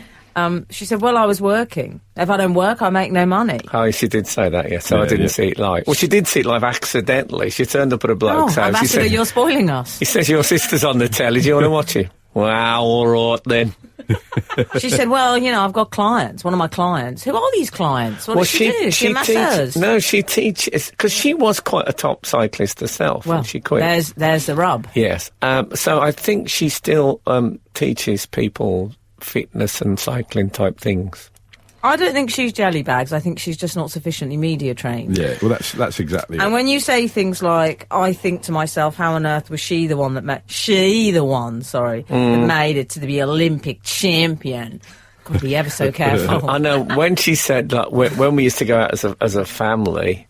She said, well, I was working. If I don't work, I make no money. Oh, she did say that, yes. So I didn't see it live. Well, she did see it live accidentally. She turned up at a bloke's house. She said, you're spoiling us. He says, your sister's on the telly. Do you want to watch it? Wow, all right then. She said, well, I've got clients. One of my clients. Who are these clients? What does she do? She masseuse? No, she teaches, because she was quite a top cyclist herself when she quit. There's the rub. Yes. So I think she still teaches people fitness and cycling type things. I don't think she's jelly bags. I think she's just not sufficiently media trained. Yeah, well, that's exactly. And when you say things like, I think to myself, how on earth was she the one that made it to the Olympic champion? Got to be ever so careful. I know when she said, like, when we used to go out as a family,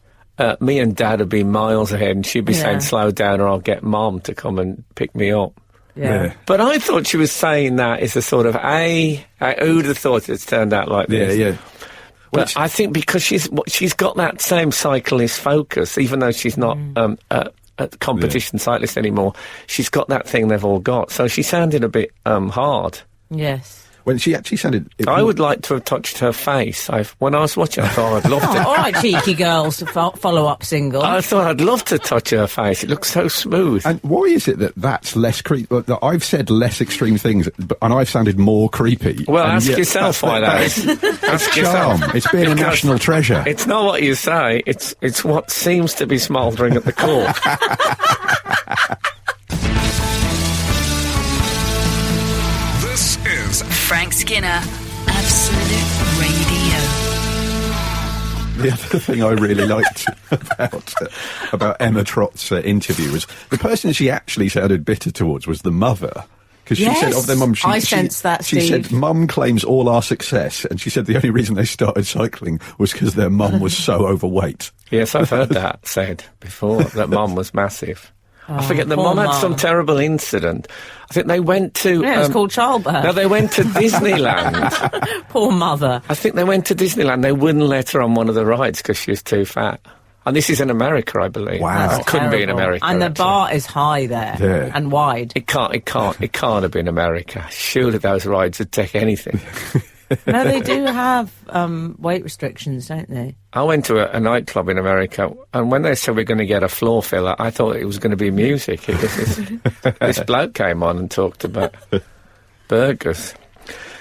me and Dad would be miles ahead, and she'd be saying, "Slow down, or I'll get Mum to come and pick me up." Yeah. But I thought she was saying that as a sort of who'd have thought it's turned out like this? Yeah. But I think because she's got that same cyclist focus, even though she's not a competition cyclist anymore, she's got that thing they've all got. So she sounded a bit hard. Yes. When she actually sounded... I would like to have touched her face. When I was watching, I thought I'd love to... all right, cheeky girls, follow-up single. I thought I'd love to touch her face. It looks so smooth. And why is it that's less creepy? I've said less extreme things, and I've sounded more creepy. Well, ask yourself why that is. Ask yourself. It's being a national treasure. It's not what you say. It's what seems to be smouldering at the core. Frank Skinner, Absolute Radio. The other thing I really liked about Emma Trott's interview was the person she actually sounded bitter towards was the mother. Because she said of their mum, I sensed that, Steve. She said, Mum claims all our success, and she said the only reason they started cycling was because their mum was so overweight. Yes, I've heard that said before, that Mum was massive. I forget, the mum had some terrible incident. I think they went to... Yeah, it was called childbirth. No, they went to Disneyland. Poor mother. I think they went to Disneyland. They wouldn't let her on one of the rides because she was too fat. And this is in America, I believe. Wow. It couldn't be in America. And the bar is high there and wide. It can't have been America. Surely those rides would take anything. No, they do have weight restrictions, don't they? I went to a nightclub in America, and when they said we're going to get a floor filler, I thought it was going to be music. It was this bloke came on and talked about burgers.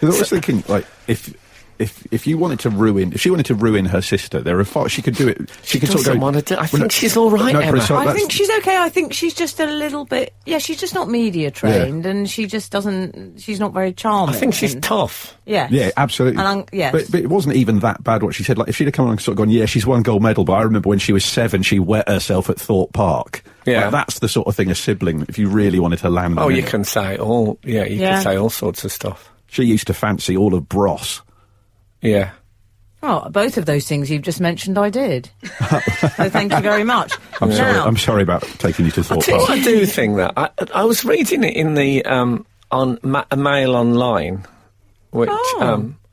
I was thinking, like, if she wanted to ruin her sister, there are she could do it. She could sort of go. I think she's all right, Emma. I think she's okay. I think she's just a little bit. Yeah, she's just not media trained, and she just doesn't. She's not very charming. I think she's tough. Yeah. Yeah, absolutely. Yes. But it wasn't even that bad what she said. Like, if she'd have come on and sort of gone, yeah, she's won gold medal, but I remember when she was 7, she wet herself at Thorpe Park. Yeah, like, that's the sort of thing a sibling. If you really wanted to land. Oh, you can say all. Yeah, you can say all sorts of stuff. She used to fancy all of Bros. Yeah. Oh, both of those things you've just mentioned, I did. So thank you very much. I'm sorry about taking you to Thorpe Park. I do think that I was reading it in the on Mail Online, which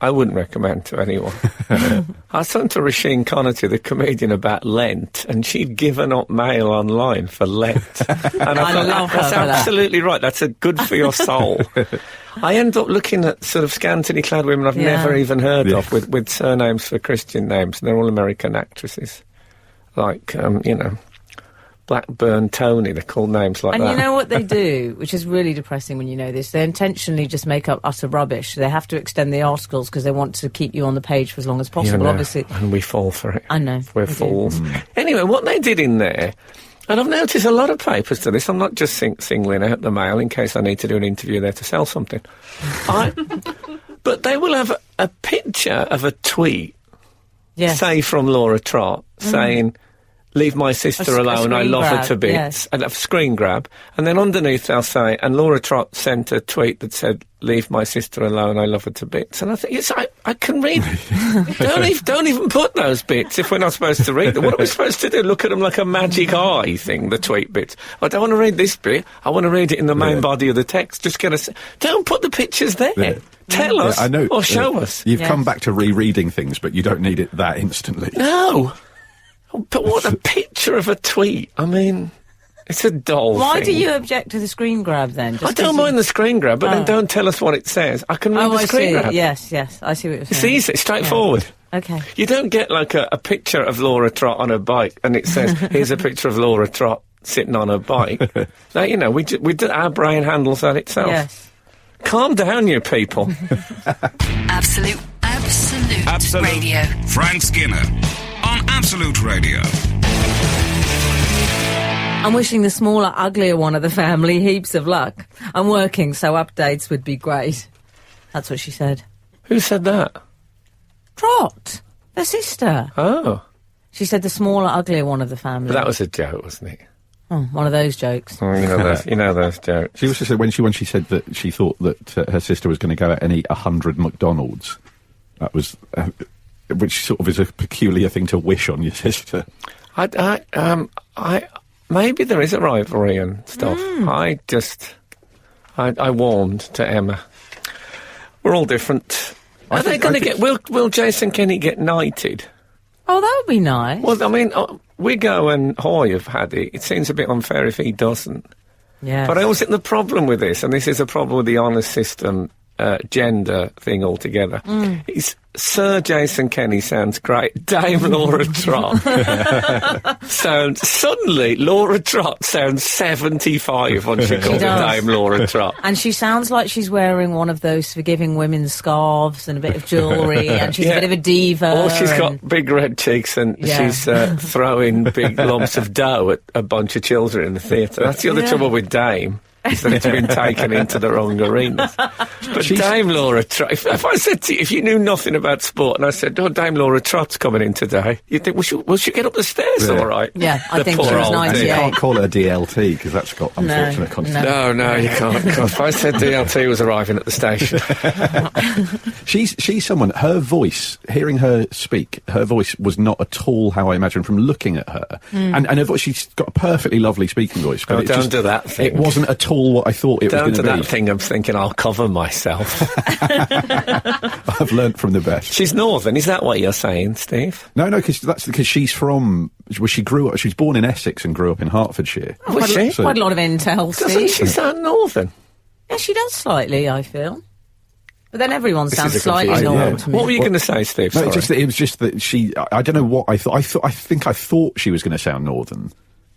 I wouldn't recommend to anyone. I was talking to Roisin Connerty, the comedian, about Lent, and she'd given up Mail Online for Lent. And I thought, that's absolutely right. That's good for your soul. I end up looking at sort of scantily clad women I've never even heard of with surnames for Christian names, and they're all American actresses. Like, Blackburn Tony, they're called names like that. And you know what they do, which is really depressing when you know this? They intentionally just make up utter rubbish. They have to extend the articles because they want to keep you on the page for as long as possible, obviously. And we fall for it. I know. We're fools. Anyway, what they did in there... And I've noticed a lot of papers to this. I'm not just singling out the Mail in case I need to do an interview there to sell something. But they will have a picture of a tweet, say from Laura Trott, saying, leave my sister alone, I love her to bits, yes. and a screen grab, and then underneath they'll say, and Laura Trott sent a tweet that said, leave my sister alone, I love her to bits. And I think, yes, I can read. don't even put those bits if we're not supposed to read them. What are we supposed to do? Look at them like a magic eye thing, the tweet bits. I don't want to read this bit, I want to read it in the main body of the text. Just get us. Don't put the pictures there. Yeah. Tell us, I know, or show us. You've come back to rereading things, but you don't need it that instantly. No. But what a picture of a tweet. I mean, it's a doll Why thing. do you object to the screen grab then? I don't mind the screen grab, but then don't tell us what it says. I can read the screen grab. Yes, I see what you're saying. It's easy, it's straightforward. Yeah. Okay. You don't get like a picture of Laura Trott on a bike and it says, here's a picture of Laura Trott sitting on a bike. Now, you know, our brain handles that itself. Yes. Calm down, you people. Absolute Radio. Frank Skinner on Absolute Radio. I'm wishing the smaller, uglier one of the family heaps of luck. I'm working, so updates would be great. That's what she said. Who said that? Trott, the sister. Oh. She said the smaller, uglier one of the family. But that was a joke, wasn't it? Oh, one of those jokes. Oh, you know those jokes. She also said when she said that she thought that her sister was going to go out and eat 100 McDonald's. That was, which sort of is a peculiar thing to wish on your sister. Maybe there is a rivalry and stuff. I warmed to Emma. We're all different. Are they going to get? Will Jason Kenny get knighted? Oh, that would be nice. Well, I mean, Wiggo and Hoy have had it. It seems a bit unfair if he doesn't. Yeah. But I always think the problem with this, and this is a problem with the honour system, gender thing altogether, is Sir Jason Kenny sounds great. Dame Laura Trott suddenly Laura Trott sounds 75 when she calls her Dame Laura Trott. And she sounds like she's wearing one of those forgiving women's scarves and a bit of jewellery, and she's a bit of a diva. Or she's got big red cheeks and she's throwing big lumps of dough at a bunch of children in the theatre. That's the other trouble with Dame. Is that it's been taken into the wrong arenas. But Dame Laura Trott, if I said to you, if you knew nothing about sport and I said, oh, Dame Laura Trott's coming in today, you'd think, will she get up the stairs all right? Yeah, I think she was 98. You can't call her DLT because that's got unfortunate consequences. No, you can't. If I said DLT was arriving at the station. She's someone, her voice, hearing her speak, her voice was not at all how I imagined from looking at her. And her voice, she's got a perflearnt lovely speaking voice. But don't do that thing. It wasn't at all what I thought it was going to be. Down to that thing I'm thinking I'll cover myself. I've learnt from the best. She's northern, is that what you're saying, Steve? No, because she's from... Well, she was born in Essex and grew up in Hertfordshire. Oh, quite a lot of intel, Steve. Doesn't she sound northern? Yeah, she does slightly, I feel. But then everyone sounds slightly northern to me. What were you going to say, Steve? No, it was just that she... I don't know what I thought. I think I thought she was going to sound northern.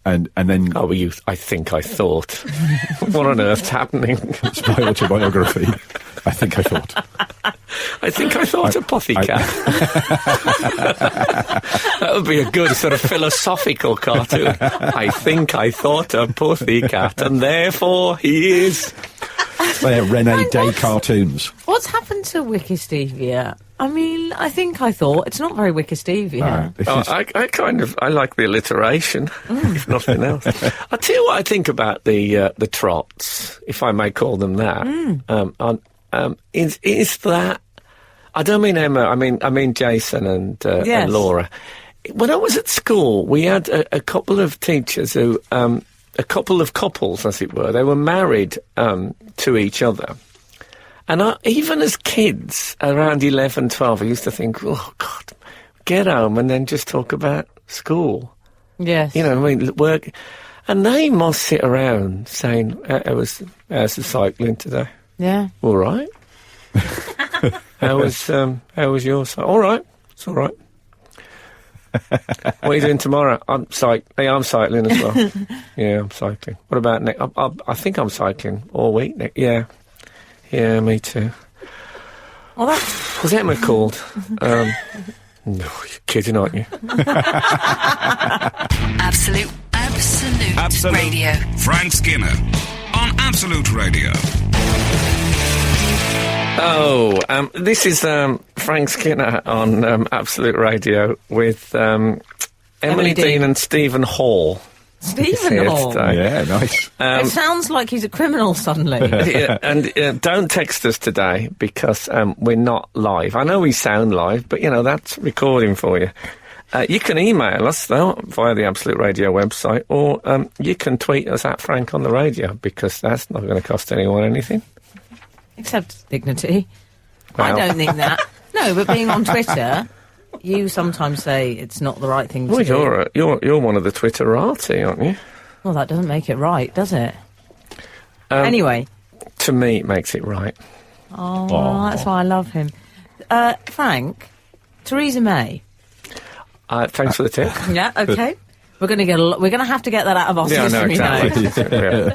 And then... Oh, well, I think I thought. What on earth's happening? It's my autobiography. I think I thought. I think I thought a Pothycat. That would be a good sort of philosophical cartoon. I think I thought a Pothycat, and therefore he is... They're René Day cartoons. What's happened to Wiki-Stevia? I mean, I think I thought it's not very Wiki-Stevia. I like the alliteration, if nothing else. I'll tell you what I think about the Trotts, if I may call them that. Is that I don't mean Emma. I mean Jason and Laura. When I was at school, we had a couple of teachers who. A couple of couples, as it were. They were married to each other. And even as kids, around 11, 12, I used to think, oh, God, get home and then just talk about school. Yes. You know, I mean, work. And they must sit around saying, how's the cycling today? Yeah. All right. How was your cycling? All right. It's all right. What are you doing tomorrow? I'm cycling as well. Yeah, I'm cycling. What about next? I think I'm cycling all week. Yeah, me too. Well, that's... Was Emma called? No, you're kidding, aren't you? Absolute Radio. Frank Skinner on Absolute Radio. Oh, this is Frank Skinner on Absolute Radio with Emma Emily Dean and Stephen Hall. Stephen Hall? Yeah, nice. It sounds like he's a criminal suddenly. And don't text us today because we're not live. I know we sound live, but, that's recording for you. You can email us, though, via the Absolute Radio website, or you can tweet us at Frank on the Radio, because that's not going to cost anyone anything. Except dignity. Well. I don't think that. No, but being on Twitter, you sometimes say it's not the right thing to do. You're one of the Twitterati, aren't you? Well, that doesn't make it right, does it? Anyway. To me, it makes it right. Oh, that's why I love him. Frank, Theresa May. Thanks for the tip. Yeah, okay. We're going to have to get that out of our system, exactly.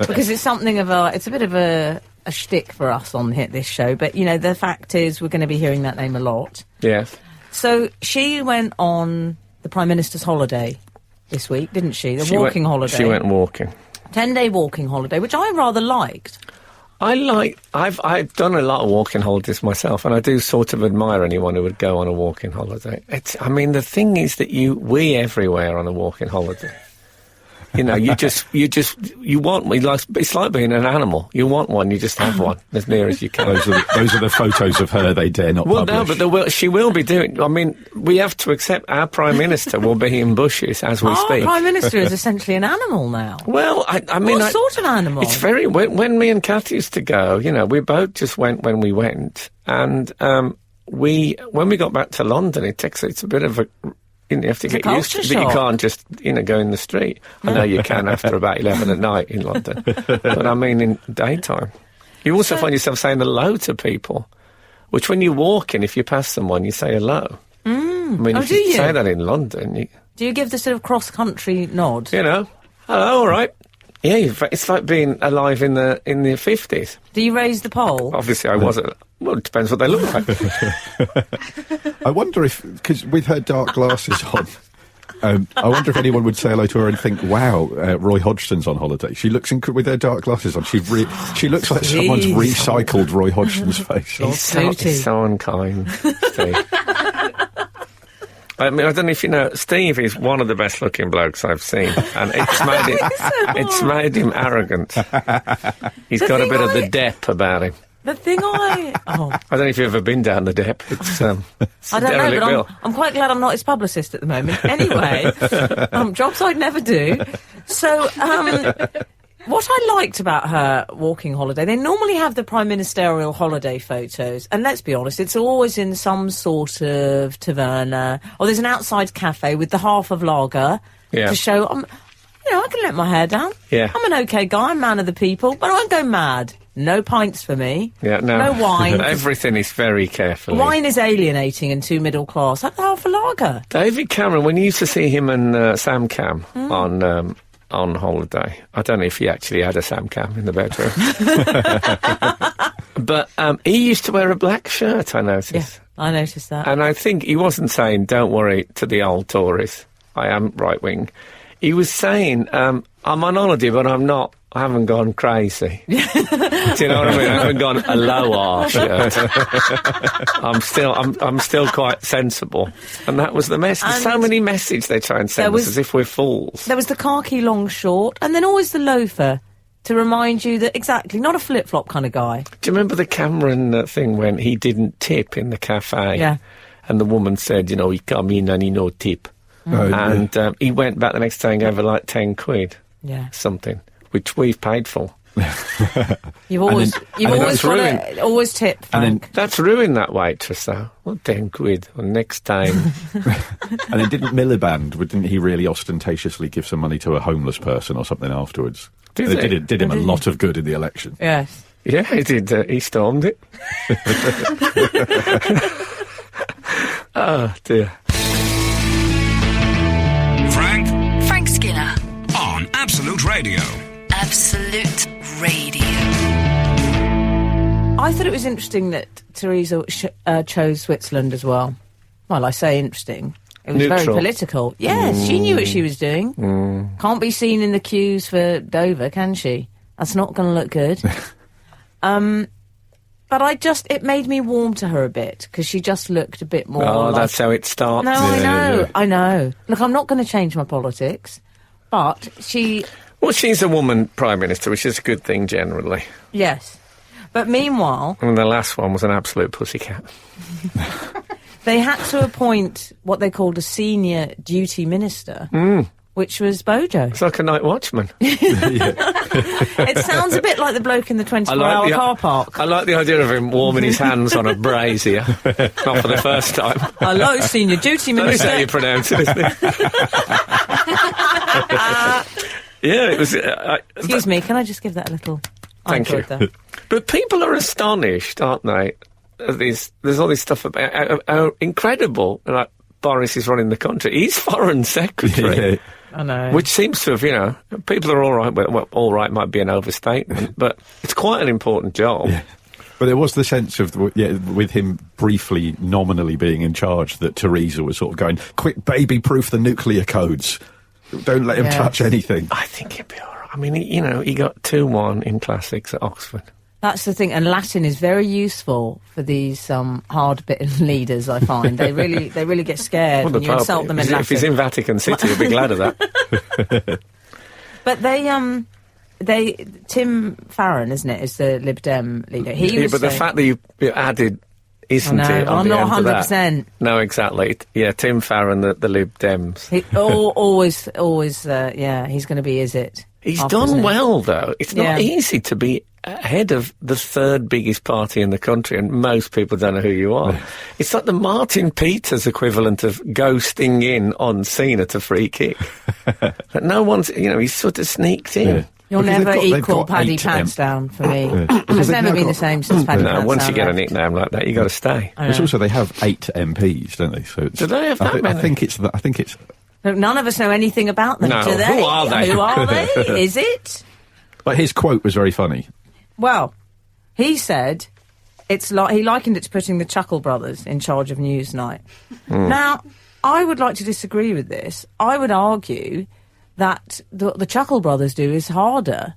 because it's something of it's a bit of a shtick for us on this show. But the fact is, we're going to be hearing that name a lot. Yes. So she went on the Prime Minister's holiday this week, didn't she? Walking holiday. She went walking. 10-day walking holiday, which I rather liked. I've done a lot of walking holidays myself, and I do sort of admire anyone who would go on a walking holiday. The thing is that we everywhere on a walking holiday. You want one. It's like being an animal. You want one, you just have one as near as you can. Those are the photos of her they dare not publish. No, but she will be doing. We have to accept our Prime Minister will be in bushes as we speak. Our Prime Minister is essentially an animal now. Well, what sort of animal? It's very. When me and Kath used to go, we both just went when we went, and when we got back to London, it's a bit of a. You have to get used to it, but you can't just, go in the street. I know you can after about 11 at night in London. But in daytime. You also find yourself saying hello to people, which when you walk in, if you pass someone, you say hello. If you say that in London... Do you give the sort of cross-country nod? Hello, all right. Yeah, it's like being alive in the 50s. Do you raise the pole? Obviously, I wasn't. Well, it depends what they look like. I wonder if, because with her dark glasses on, I wonder if anyone would say hello to her and think, wow, Roy Hodgson's on holiday. She looks with her dark glasses on. She looks like someone's recycled Roy Hodgson's face. He's so unkind, Steve. I don't know if you know, Steve is one of the best-looking blokes I've seen, and it's made him arrogant. He's got a bit of the dep about him. The thing I don't know if you've ever been down the dep. It's I don't know, but I'm quite glad I'm not his publicist at the moment. Anyway, jobs I'd never do. So, what I liked about her walking holiday, they normally have the prime ministerial holiday photos, and let's be honest, it's always in some sort of taverna, or there's an outside cafe with the half of lager to show, I can let my hair down. Yeah. I'm an okay guy, I'm man of the people, but I won't go mad. No pints for me. Yeah, no wine. Everything is very carefully. Wine is alienating and too middle class. Have the half a lager. David Cameron, when you used to see him and Sam Cam on holiday, I don't know if he actually had a Sam Cam in the bedroom. But he used to wear a black shirt, I noticed. Yeah, I noticed that. And I think he wasn't saying, don't worry, to the old Tories, I am right-wing. He was saying, I'm on holiday, but I haven't gone crazy. Do you know what I mean? I haven't gone a low arse yet. I'm still quite sensible. And that was the message. There's so many messages they try and send us as if we're fools. There was the khaki long short, and then always the loafer to remind you that, exactly, not a flip-flop kind of guy. Do you remember the Cameron thing when he didn't tip in the cafe? Yeah. And the woman said, he come in and he no tip. And he went back the next day and gave her like 10 quid. Yeah. Something. Which we've paid for. You've always tip, Frank. And then that's ruined that waitress, though. Well, 10 quid on next time. And then didn't Miliband, he really ostentatiously give some money to a homeless person or something afterwards? Did him a lot of good in the election. Yes. Yeah, he did. He stormed it. Oh, dear. Frank Skinner. On Absolute Radio. Absolute Radio. I thought it was interesting that Theresa chose Switzerland as well. Well, I say interesting. It was neutral. Very political. Yes, she knew what she was doing. Can't be seen in the queues for Dover, can she? That's not going to look good. But it made me warm to her a bit, because she just looked a bit more like... that's how it starts. No, I know. Look, I'm not going to change my politics, but she... Well, she's a woman Prime Minister, which is a good thing generally. Yes. But meanwhile... And the last one was an absolute pussycat. They had to appoint what they called a senior duty minister, which was Bojo. It's like a night watchman. It sounds a bit like the bloke in the 24-hour car park. I like the idea of him warming his hands on a brazier. Not for the first time. Hello, senior duty minister. That's how you pronounce it, isn't it? Yeah, it was... Excuse me, can I just give that a little... Thank you. But people are astonished, aren't they? There's all this stuff about how incredible, like, Boris is running the country. He's foreign secretary. Yeah. I know. Which seems to have, people are all right. Well, all right might be an overstatement, but it's quite an important job. Yeah. But there was the sense of, with him briefly, nominally being in charge, that Theresa was sort of going, quick, baby-proof the nuclear codes. Don't let him touch anything. I think he'd be all right. I mean, he got 2-1 in classics at Oxford. That's the thing, and Latin is very useful for these hard-bitten leaders, I find. They really get scared when you insult them in Latin. If he's in Vatican City, he'll be glad of that. But Tim Farron, isn't it, is the Lib Dem leader. But the fact that you added, isn't it? I'm not 100%. No, exactly. Yeah, Tim Farron, the Lib Dems. He's going to be, is it? He's done well, though. It's not easy to be head of the third biggest party in the country, and most people don't know who you are. It's like the Martin Peters equivalent of ghosting in on scene at a free kick. But no one's, he's sort of sneaked in. Yeah. You'll never equal Paddy Pantsdown for me. It's never been the same since Paddy Pantsdown. Once you get a nickname like that, you got to stay. It's also, they have 8 MPs, don't they? So do they have that many? I think it's. Look, none of us know anything about them, no. do they? Who are they? Who are they? Is it? But his quote was very funny. Well, he said it's like he likened it to putting the Chuckle Brothers in charge of Newsnight. Now, I would like to disagree with this. I would argue that the Chuckle Brothers do is harder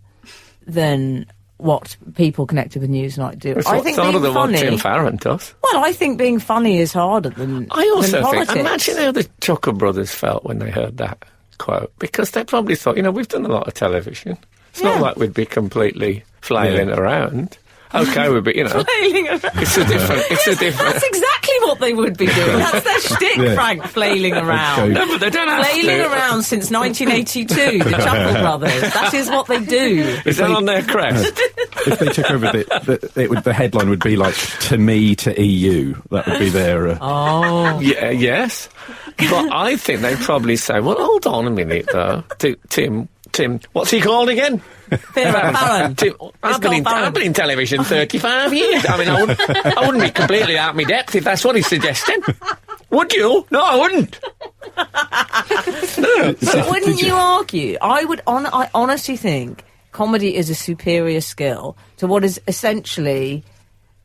than what people connected with Newsnight do. I think harder than what Tim Farron does. Well, I think being funny is harder than I also than think, imagine how the Chuckle Brothers felt when they heard that quote, because they probably thought, we've done a lot of television. It's not like we'd be completely flailing around. Okay, we'd be, flailing around. It's a different. That's exactly what they would be doing. That's their shtick, Frank, flailing around. No, but they don't have flailing around since 1982, the Chuckle Brothers. That is what they do. Is that on their crest? If they took over, the headline would be like, to me, to EU. That would be their... Yeah, yes. But I think they'd probably say, well, hold on a minute, though. Tim, what's he called again? Farron. I've been in television 35 years. I mean, I wouldn't be completely out of my depth if that's what he's suggesting. Would you? No, I wouldn't. But wouldn't you argue? I honestly think comedy is a superior skill to what is essentially...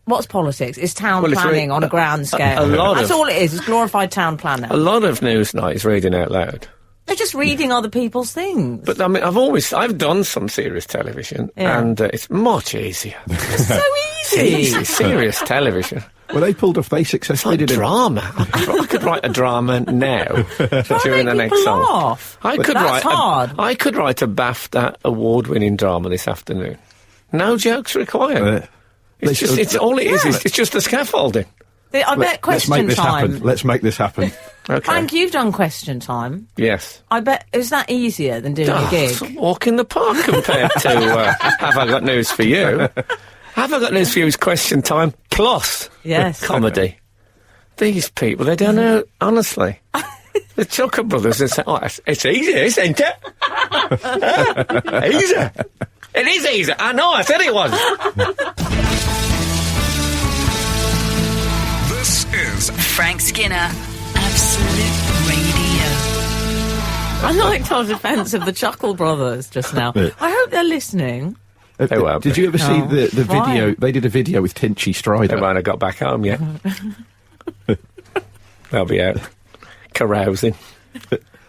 What's politics? It's town planning on a grand scale. That's all it is. It's glorified town planning. A lot of Newsnight is reading out loud. They're just reading other people's things. But I mean, I've done some serious television, and it's much easier. It's so easy. Serious television. Well, they pulled off. They successfully did drama. I could write a drama now during the next song. I could write a BAFTA award-winning drama this afternoon. No jokes required. It's all it is. It's just the scaffolding. I bet question time. Let's make this happen. Okay. Frank, you've done question time. Yes. I bet, is that easier than doing a gig? It's a walk in the park compared to Have I Got News For You? Have I Got News For You is question time plus comedy. These people, they don't know, honestly. The Chuckle Brothers, it's easy, isn't it? Easy. It is easy. I know, I said it was. This is Frank Skinner, Absolute Radio. I liked our defence of the Chuckle Brothers just now. I hope they're listening. Did you ever see the video? They did a video with Tinchy Strider. They might have got back home yet. They'll be out carousing.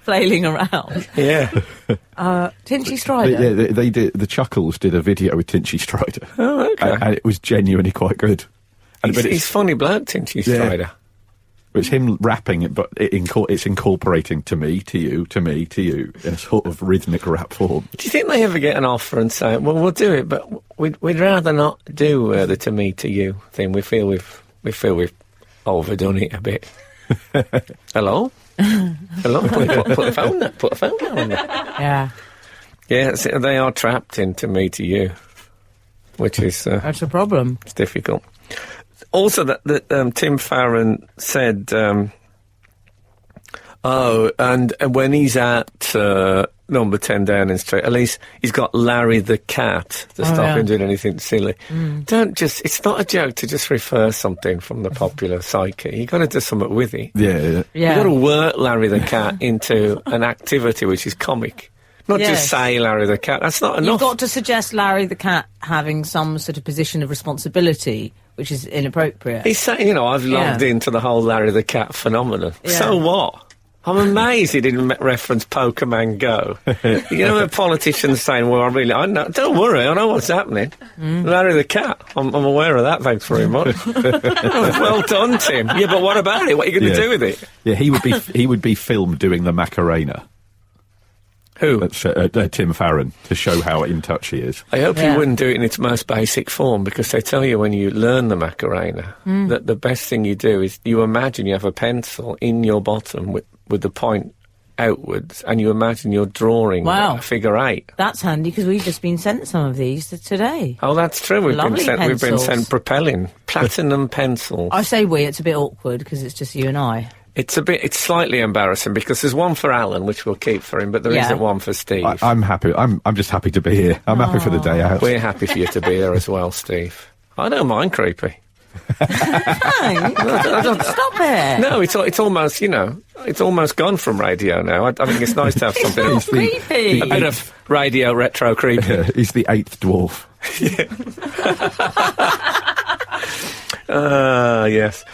Flailing around. Yeah. Tinchy Strider? They did. The Chuckles did a video with Tinchy Strider. Oh, okay. And it was genuinely quite good. He's funny bloke, Tinchy Strider. It's him rapping it, but it's incorporating to me, to you, to me, to you, in a sort of rhythmic rap form. Do you think they ever get an offer and say, well, we'll do it, but we'd rather not do the to me, to you thing. We feel we've overdone it a bit. Hello? Hello? Put the phone down. Put the phone down. Yeah. Yeah, they are trapped into me, to you, which is... that's a problem. It's difficult. Also, that Tim Farron said, and when he's at number 10 Downing Street, at least he's got Larry the cat to stop him doing anything silly. It's not a joke to just refer something from the popular psyche. You've got to do something with it. Yeah. You've got to work Larry the cat into an activity which is comic. Not just say Larry the cat. That's not enough. You've got to suggest Larry the cat having some sort of position of responsibility, which is inappropriate. He's saying, I've logged into the whole Larry the cat phenomenon. Yeah. So what? I'm amazed he didn't reference Pokemon Go. When politicians saying, I know, don't worry, I know what's happening. Larry the cat, I'm aware of that, thanks very much. Well done, Tim. Yeah, but what about it? What are you going to do with it? Yeah, he would be filmed doing the Macarena. Who? Tim Farron, to show how in touch he is. I hope he wouldn't do it in its most basic form, because they tell you when you learn the Macarena that the best thing you do is you imagine you have a pencil in your bottom with the point outwards, and you imagine you're drawing a figure 8. That's handy, because we've just been sent some of these today. Oh, that's true. We've been sent propelling platinum pencils. I say it's a bit awkward because it's just you and I. It's slightly embarrassing because there's one for Alan, which we'll keep for him, but there isn't one for Steve. I'm happy. I'm just happy to be here. I'm happy for the day out. We're happy for you to be there as well, Steve. I don't mind creepy. Stop it. No, it's almost, it's almost gone from radio now. I think it's nice to have something. It's creepy. A bit of radio retro creepy. He's the 8th dwarf. Yes.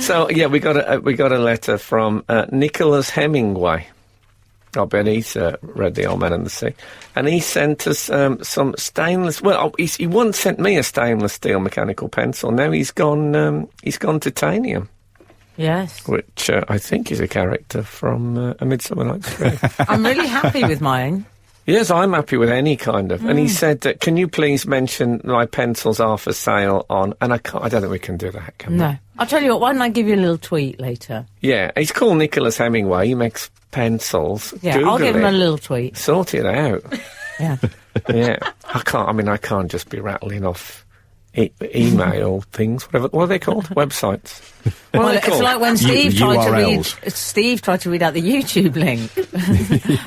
So we got a letter from Nicholas Hemingway. I bet he's read The Old Man and the Sea, and he sent us some stainless. Well, he once sent me a stainless steel mechanical pencil. Now he's gone titanium. Yes. Which I think is a character from A Midsummer Night's Dream. I'm really happy with mine. Yes, I'm happy with any kind of. And he said, can you please mention my pencils are for sale on... And I don't think we can do that, can we? No. I'll tell you what, why don't I give you a little tweet later? Yeah, he's called Nicholas Hemingway. He makes pencils. Yeah, Google I'll give him a little tweet. Sort it out. Yeah. Yeah. I can't just be rattling off email things, whatever. What are they called? Websites. Well, it's like when Steve tried to read out the YouTube link.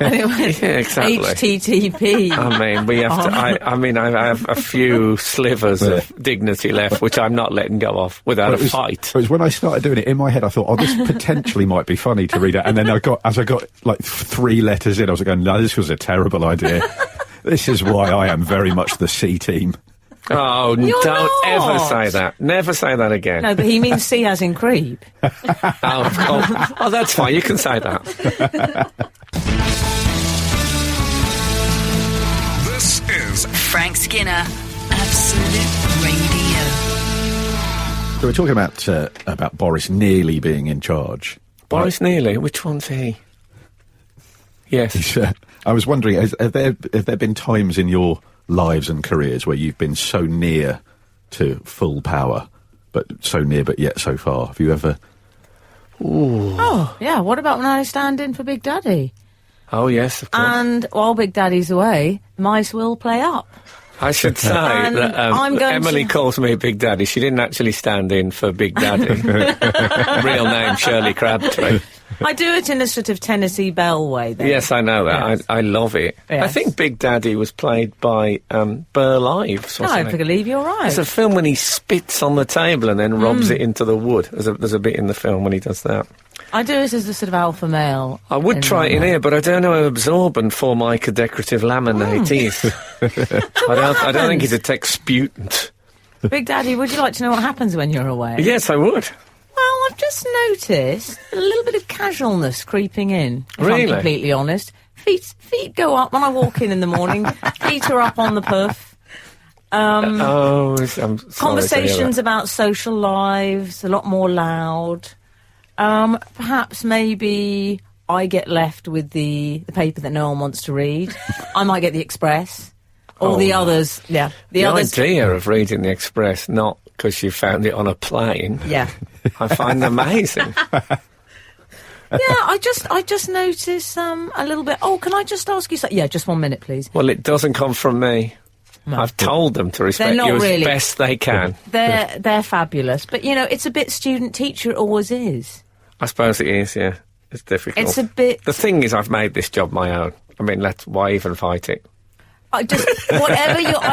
And it went, exactly. HTTP. I mean, we have to. I have a few slivers of dignity left, which I'm not letting go of without a fight. It was when I started doing it in my head. I thought, this potentially might be funny to read out, and then as I got like 3 letters in, I was going, no, this was a terrible idea. This is why I am very much the C team. Oh, don't ever say that. Never say that again. No, but he means C as in creep. Oh, that's fine. You can say that. This is Frank Skinner, Absolute Radio. So we're talking about Boris nearly being in charge. Boris Nearly? Which one's he? Yes. I was wondering, have there been times in your lives and careers where you've been so near to full power, but so near but yet so far? Have you ever... Ooh. Oh, yeah, what about when I stand in for Big Daddy? Oh, yes, of course. And while Big Daddy's away, mice will play up. I should say that Emily calls me Big Daddy. She didn't actually stand in for Big Daddy. Real name, Shirley Crabtree. I do it in a sort of Tennessee Bell way, though. Yes, I know that. Yes. I love it. Yes. I think Big Daddy was played by Burl Ives. No, I believe you're right. There's a film when he spits on the table and then robs it into the wood. There's a bit in the film when he does that. I do it as a sort of alpha male. I would try it in here, but I don't know how absorbent Formica decorative laminate is. I don't think it's a texputant. Big Daddy, would you like to know what happens when you're away? Yes, I would. Well, I've just noticed a little bit of casualness creeping in, if I'm completely honest. Feet go up when I walk in the morning. Feet are up on the puff. I'm sorry Conversations about social lives, a lot more loud. Perhaps maybe I get left with the paper that no one wants to read. I might get the Express. Or the others, yeah. The idea of reading the Express, not because you found it on a plane. Yeah. I find amazing. Yeah, I just notice a little bit. Oh, can I just ask you something? Yeah, just 1 minute, please. Well, it doesn't come from me. No. I've told them to respect you as best they can. They're fabulous, but it's a bit student-teacher. It always is. I suppose it is. Yeah, it's difficult. It's a bit. The thing is, I've made this job my own. I mean, why even fight it? I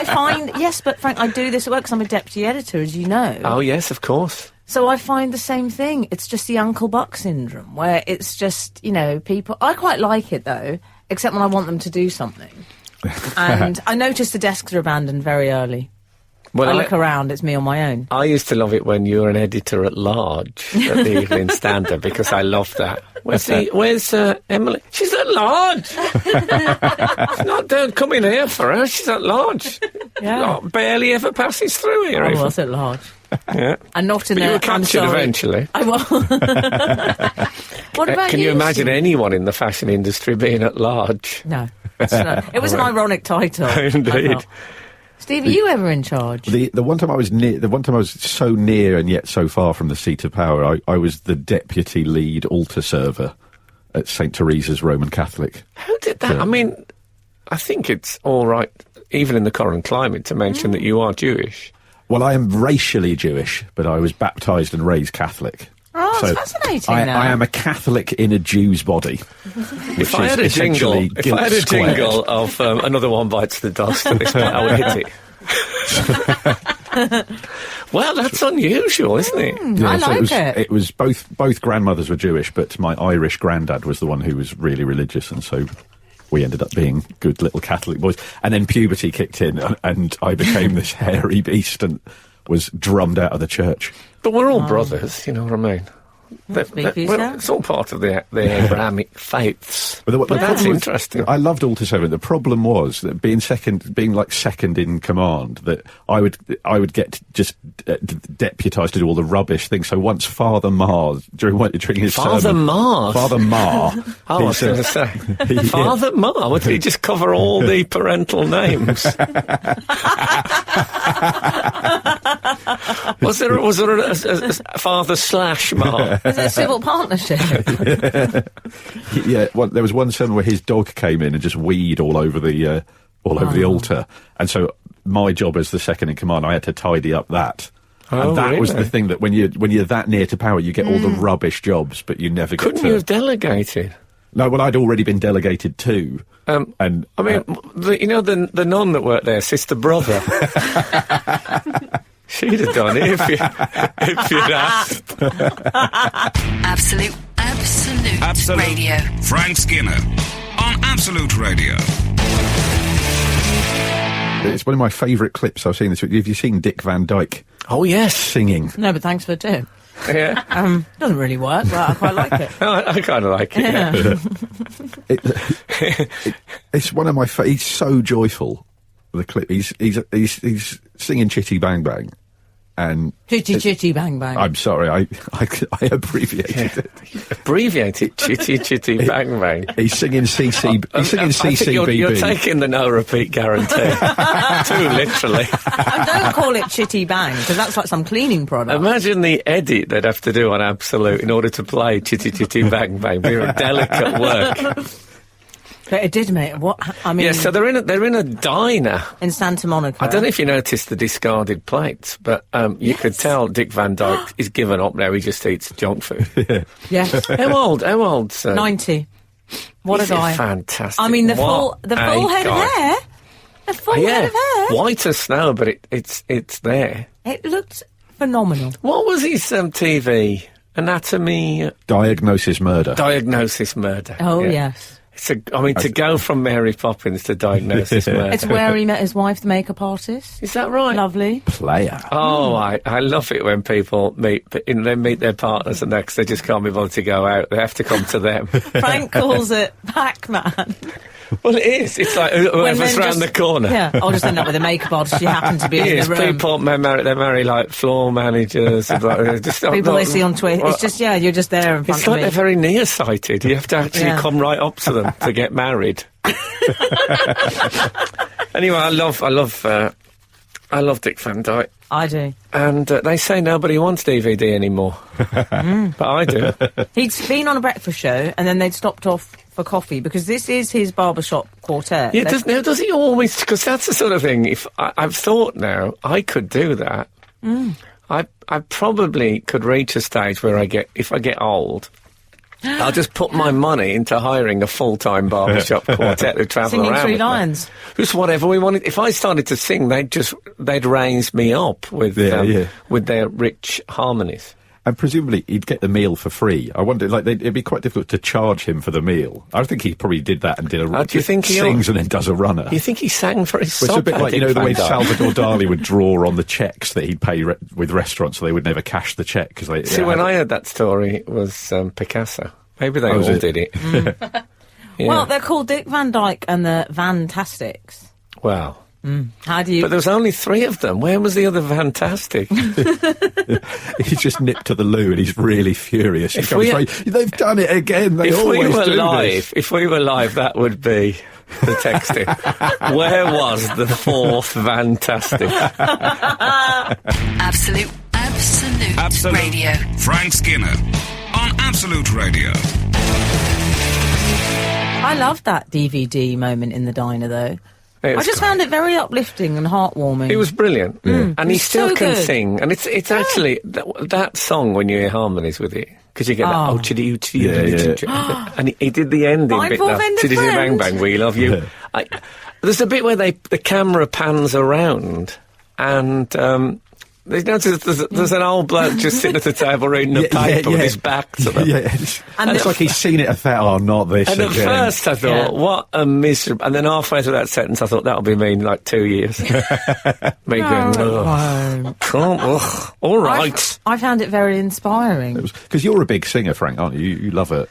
find, yes, but Frank, I do this at work because I'm a deputy editor, as you know. Oh, yes, of course. So I find the same thing. It's just the Uncle Buck syndrome, where it's just, people... I quite like it, though, except when I want them to do something. And I noticed the desks are abandoned very early. Well, I look around, it's me on my own. I used to love it when you were an editor at large at the Evening Standard, because I loved that. Where's Emily? She's at large. Don't come in here for her. She's at large. Yeah. Barely ever passes through here. I was at large. Yeah. And not in but there. You were captured eventually. I was. What about Can you imagine anyone in the fashion industry being at large? No. It was an ironic title. Indeed. Steve, are you ever in charge? The one time I was so near and yet so far from the seat of power, I was the deputy lead altar server at St. Teresa's Roman Catholic. Who did that? I mean, I think it's all right, even in the current climate, to mention that you are Jewish. Well, I am racially Jewish, but I was baptised and raised Catholic. Oh, that's fascinating. I am a Catholic in a Jew's body. If I had a jingle of Another One Bites the Dust at this point, I would hit it. Well, that's unusual, isn't it? Yeah, I like it. It was both grandmothers were Jewish, but my Irish granddad was the one who was really religious, and so we ended up being good little Catholic boys. And then puberty kicked in, and I became this hairy beast and was drummed out of the church. But we're all brothers, you know what I mean? It's all part of the Abrahamic faiths. But that's interesting. I loved Altar Servant. The problem was that being second in command, that I would get just deputised to do all the rubbish things. So once Father Marr during his Father sermon, Marr. Father Marr. I was going to say Father Marr. Would he just cover all the parental names? Was there a Father / Marr? Was it a civil partnership? Yeah. Well, there was one sermon where his dog came in and just weed all over the altar, and so my job as the second in command, I had to tidy up that. Oh, and that really? was the thing, that when you're that near to power, you get all the rubbish jobs, but you never Couldn't you have delegated? No, well, I'd already been delegated to. The nun that worked there, Sister Brother. She'd have done it if you'd asked. Absolute Radio. Frank Skinner on Absolute Radio. It's one of my favourite clips I've seen this week. Have you seen Dick Van Dyke? Oh, yes. Singing. No, but thanks for the tip. Yeah. Doesn't really work, but I quite like it. I kind of like it. Yeah. It's one of my. He's so joyful. The clip. He's singing Chitty Bang Bang, and Chitty Bang Bang. I'm sorry, I abbreviated it. Abbreviated Chitty Bang Bang. He's singing CC. He's singing CCBB. You're taking the no repeat guarantee too literally. Don't call it Chitty Bang, because that's like some cleaning product. Imagine the edit they'd have to do on Absolute in order to play Chitty Bang Bang. Be a delicate work. But it did, mate. Yeah, so they're in a diner in Santa Monica. I don't know if you noticed the discarded plates, but you could tell Dick Van Dyke is given up now. He just eats junk food. Yes. How old, sir? 90. What a guy! Fantastic. I mean, the full head of hair. The full head of hair. White as snow, but it's there. It looked phenomenal. What was his TV? Anatomy. Diagnosis Murder. Diagnosis Murder. Oh yes. To go from Mary Poppins to Diagnosis Murder. It's where he met his wife, the makeup artist. Is that right? Lovely. Player. Oh, I love it when people meet their partners and they just can't be bothered to go out. They have to come to them. Frank calls it Pac-Man. Well, it is. It's like whoever's round the corner. Yeah, I'll just end up with a makeup artist. You happen to be in the room. People marry like floor managers. People they see on Twitter. It's just, you're just there in front It's of like me. they're very nearsighted. You have to actually come right up to them to get married. Anyway, I love Dick Van Dyke. I do. And they say nobody wants DVD anymore. But I do. He'd been on a breakfast show and then they'd stopped off for coffee because this is his barbershop quartet. Yeah, does he always... Because that's the sort of thing, if I've thought now, I could do that. I probably could reach a stage where if I get old... I'll just put my money into hiring a full-time barbershop quartet who travel Singing around. Three Lions. Just whatever we wanted. If I started to sing, they'd raise me up with their rich harmonies. And presumably he'd get the meal for free. I wonder, it'd be quite difficult to charge him for the meal. I think he probably did that and did a do you think he sings and then does a runner. You think he sang for his It's a bit like, the way Dyke. Salvador Dali would draw on the checks that he'd pay with restaurants, so they would never cash the check. Cause they, See, when I heard that story, it was Picasso. Maybe they all did it. Yeah. Well, they're called Dick Van Dyke and the Fantastics. Wow. How do you... But there was only 3 of them. Where was the other Fantastic? He's just nipped to the loo and he's really furious. They've done it again. They always do this. If we were live, that would be the texting. Where was the 4th Fantastic? Absolute Radio. Frank Skinner on Absolute Radio. I loved that DVD moment in the diner, though. I just found it very uplifting and heartwarming. It was brilliant. And he still can good. sing. And it's actually, that song, when you hear harmonies with it, because you get that, and he did the ending bit, bang bang, we love you. There's a bit where the camera pans around, and there's an old bloke just sitting at the table reading a paper with his back to them. And it's like he's seen it not this and again. at first I thought, what a miserable... And then halfway through that sentence I thought, that'll be me in like 2 years. Me going, all right. I found it very inspiring. Because you're a big singer, Frank, aren't you? You love it.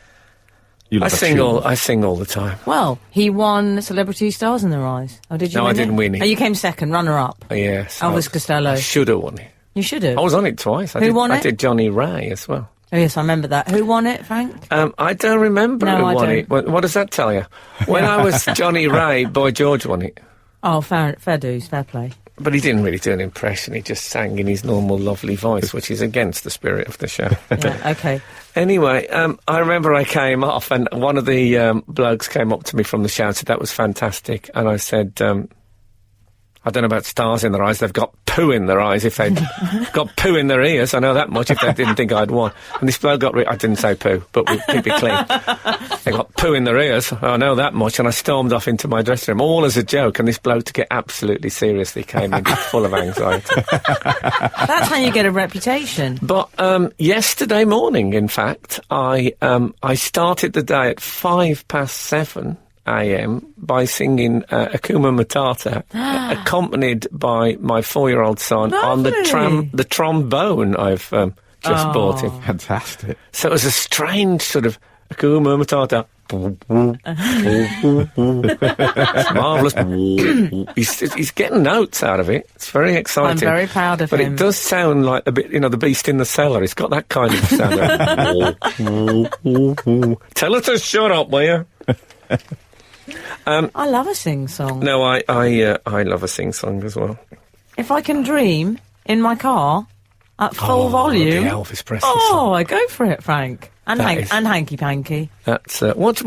I sing all the time. Well, he won Celebrity Stars in Their Eyes. Oh, did you? No, I didn't win it. Oh, you came second, runner-up. Yes. Elvis Costello. I should have won it. You should have. I was on it twice. Who won it? I did Johnny Ray as well. Oh, yes, I remember that. Who won it, Frank? I don't remember who won it. What does that tell you? When I was Johnny Ray, Boy George won it. Oh, fair dues, fair play. But he didn't really do an impression. He just sang in his normal, lovely voice, which is against the spirit of the show. Yeah, okay. Anyway, I remember I came off, and one of the blokes came up to me from the show and said, that was fantastic. And I said, I don't know about stars in their eyes. They've got poo in their eyes if they'd got poo in their ears. I know that much if they didn't think I'd won. And this bloke I didn't say poo, but we'll keep it clean. They got poo in their ears. I know that much. And I stormed off into my dressing room, all as a joke. And this bloke took it absolutely seriously, came in full of anxiety. That's how you get a reputation. But yesterday morning, in fact, I started the day at 7:05 a.m. by singing Hakuna Matata, accompanied by my 4-year-old son on the trombone I've just bought him. Fantastic. So it was a strange sort of Hakuna Matata. It's marvellous. He's getting notes out of it. It's very exciting. I'm very proud of him. But it does sound like a bit, the beast in the cellar. It's got that kind of sound. Tell her to shut up, will you? I love a sing-song. No, I love a sing-song as well. If I can dream in my car at full volume... The Elvis Presley song. I go for it, Frank. And Hanky Panky. That's what's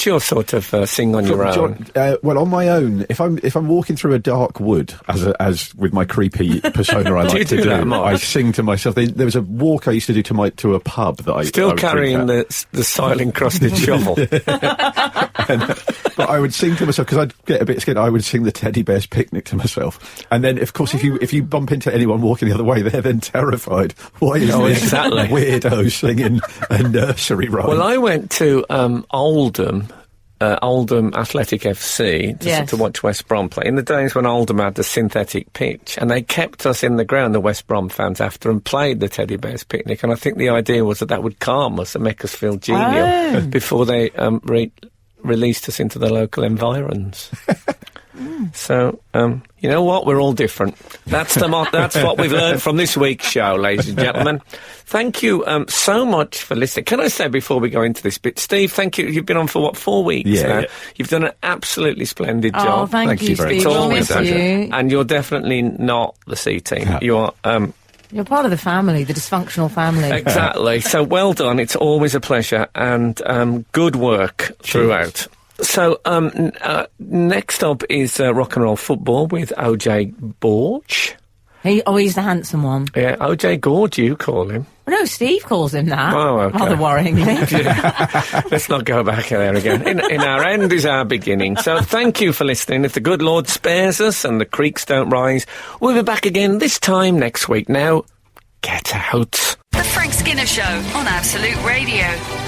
your sort of sing on your own? Well, on my own, if I'm walking through a dark wood, as with my creepy persona I like to do, I sing to myself. There was a walk I used to do to a pub that I still carrying the soil encrusted shovel. But I would sing to myself because I'd get a bit scared. I would sing the Teddy Bear's Picnic to myself, and then of course if you bump into anyone walking the other way, they're then terrified. Why is this weirdo singing a nursery rhyme? Well, I went to Oldham Oldham Athletic FC to watch West Brom play. In the days when Oldham had the synthetic pitch, and they kept us in the ground, the West Brom fans, after, and played the Teddy Bears Picnic. And I think the idea was that would calm us and make us feel genial before they released us into the local environs. So, you know what? We're all different. That's what we've learned from this week's show, ladies and gentlemen. Thank you so much for listening. Can I say before we go into this bit, Steve, thank you. You've been on for, 4 weeks now? Yeah. You've done an absolutely splendid job. Thank you, Steve. It's always you. And you're definitely not the C team. Yeah. You are... You're part of the family, the dysfunctional family. Exactly. So well done. It's always a pleasure, and good work throughout. So, next up is rock and roll football with O.J. Gorge. He's the handsome one. Yeah, O.J. Gorge, you call him. No, Steve calls him that. Oh, okay. Rather worryingly. Yeah. Let's not go back there again. In our end is our beginning. So thank you for listening. If the good Lord spares us and the creeks don't rise, we'll be back again this time next week. Now, get out. The Frank Skinner Show on Absolute Radio.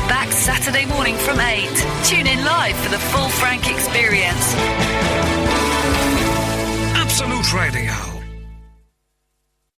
Back Saturday morning from 8. Tune in live for the full Frank experience. Absolute Radio.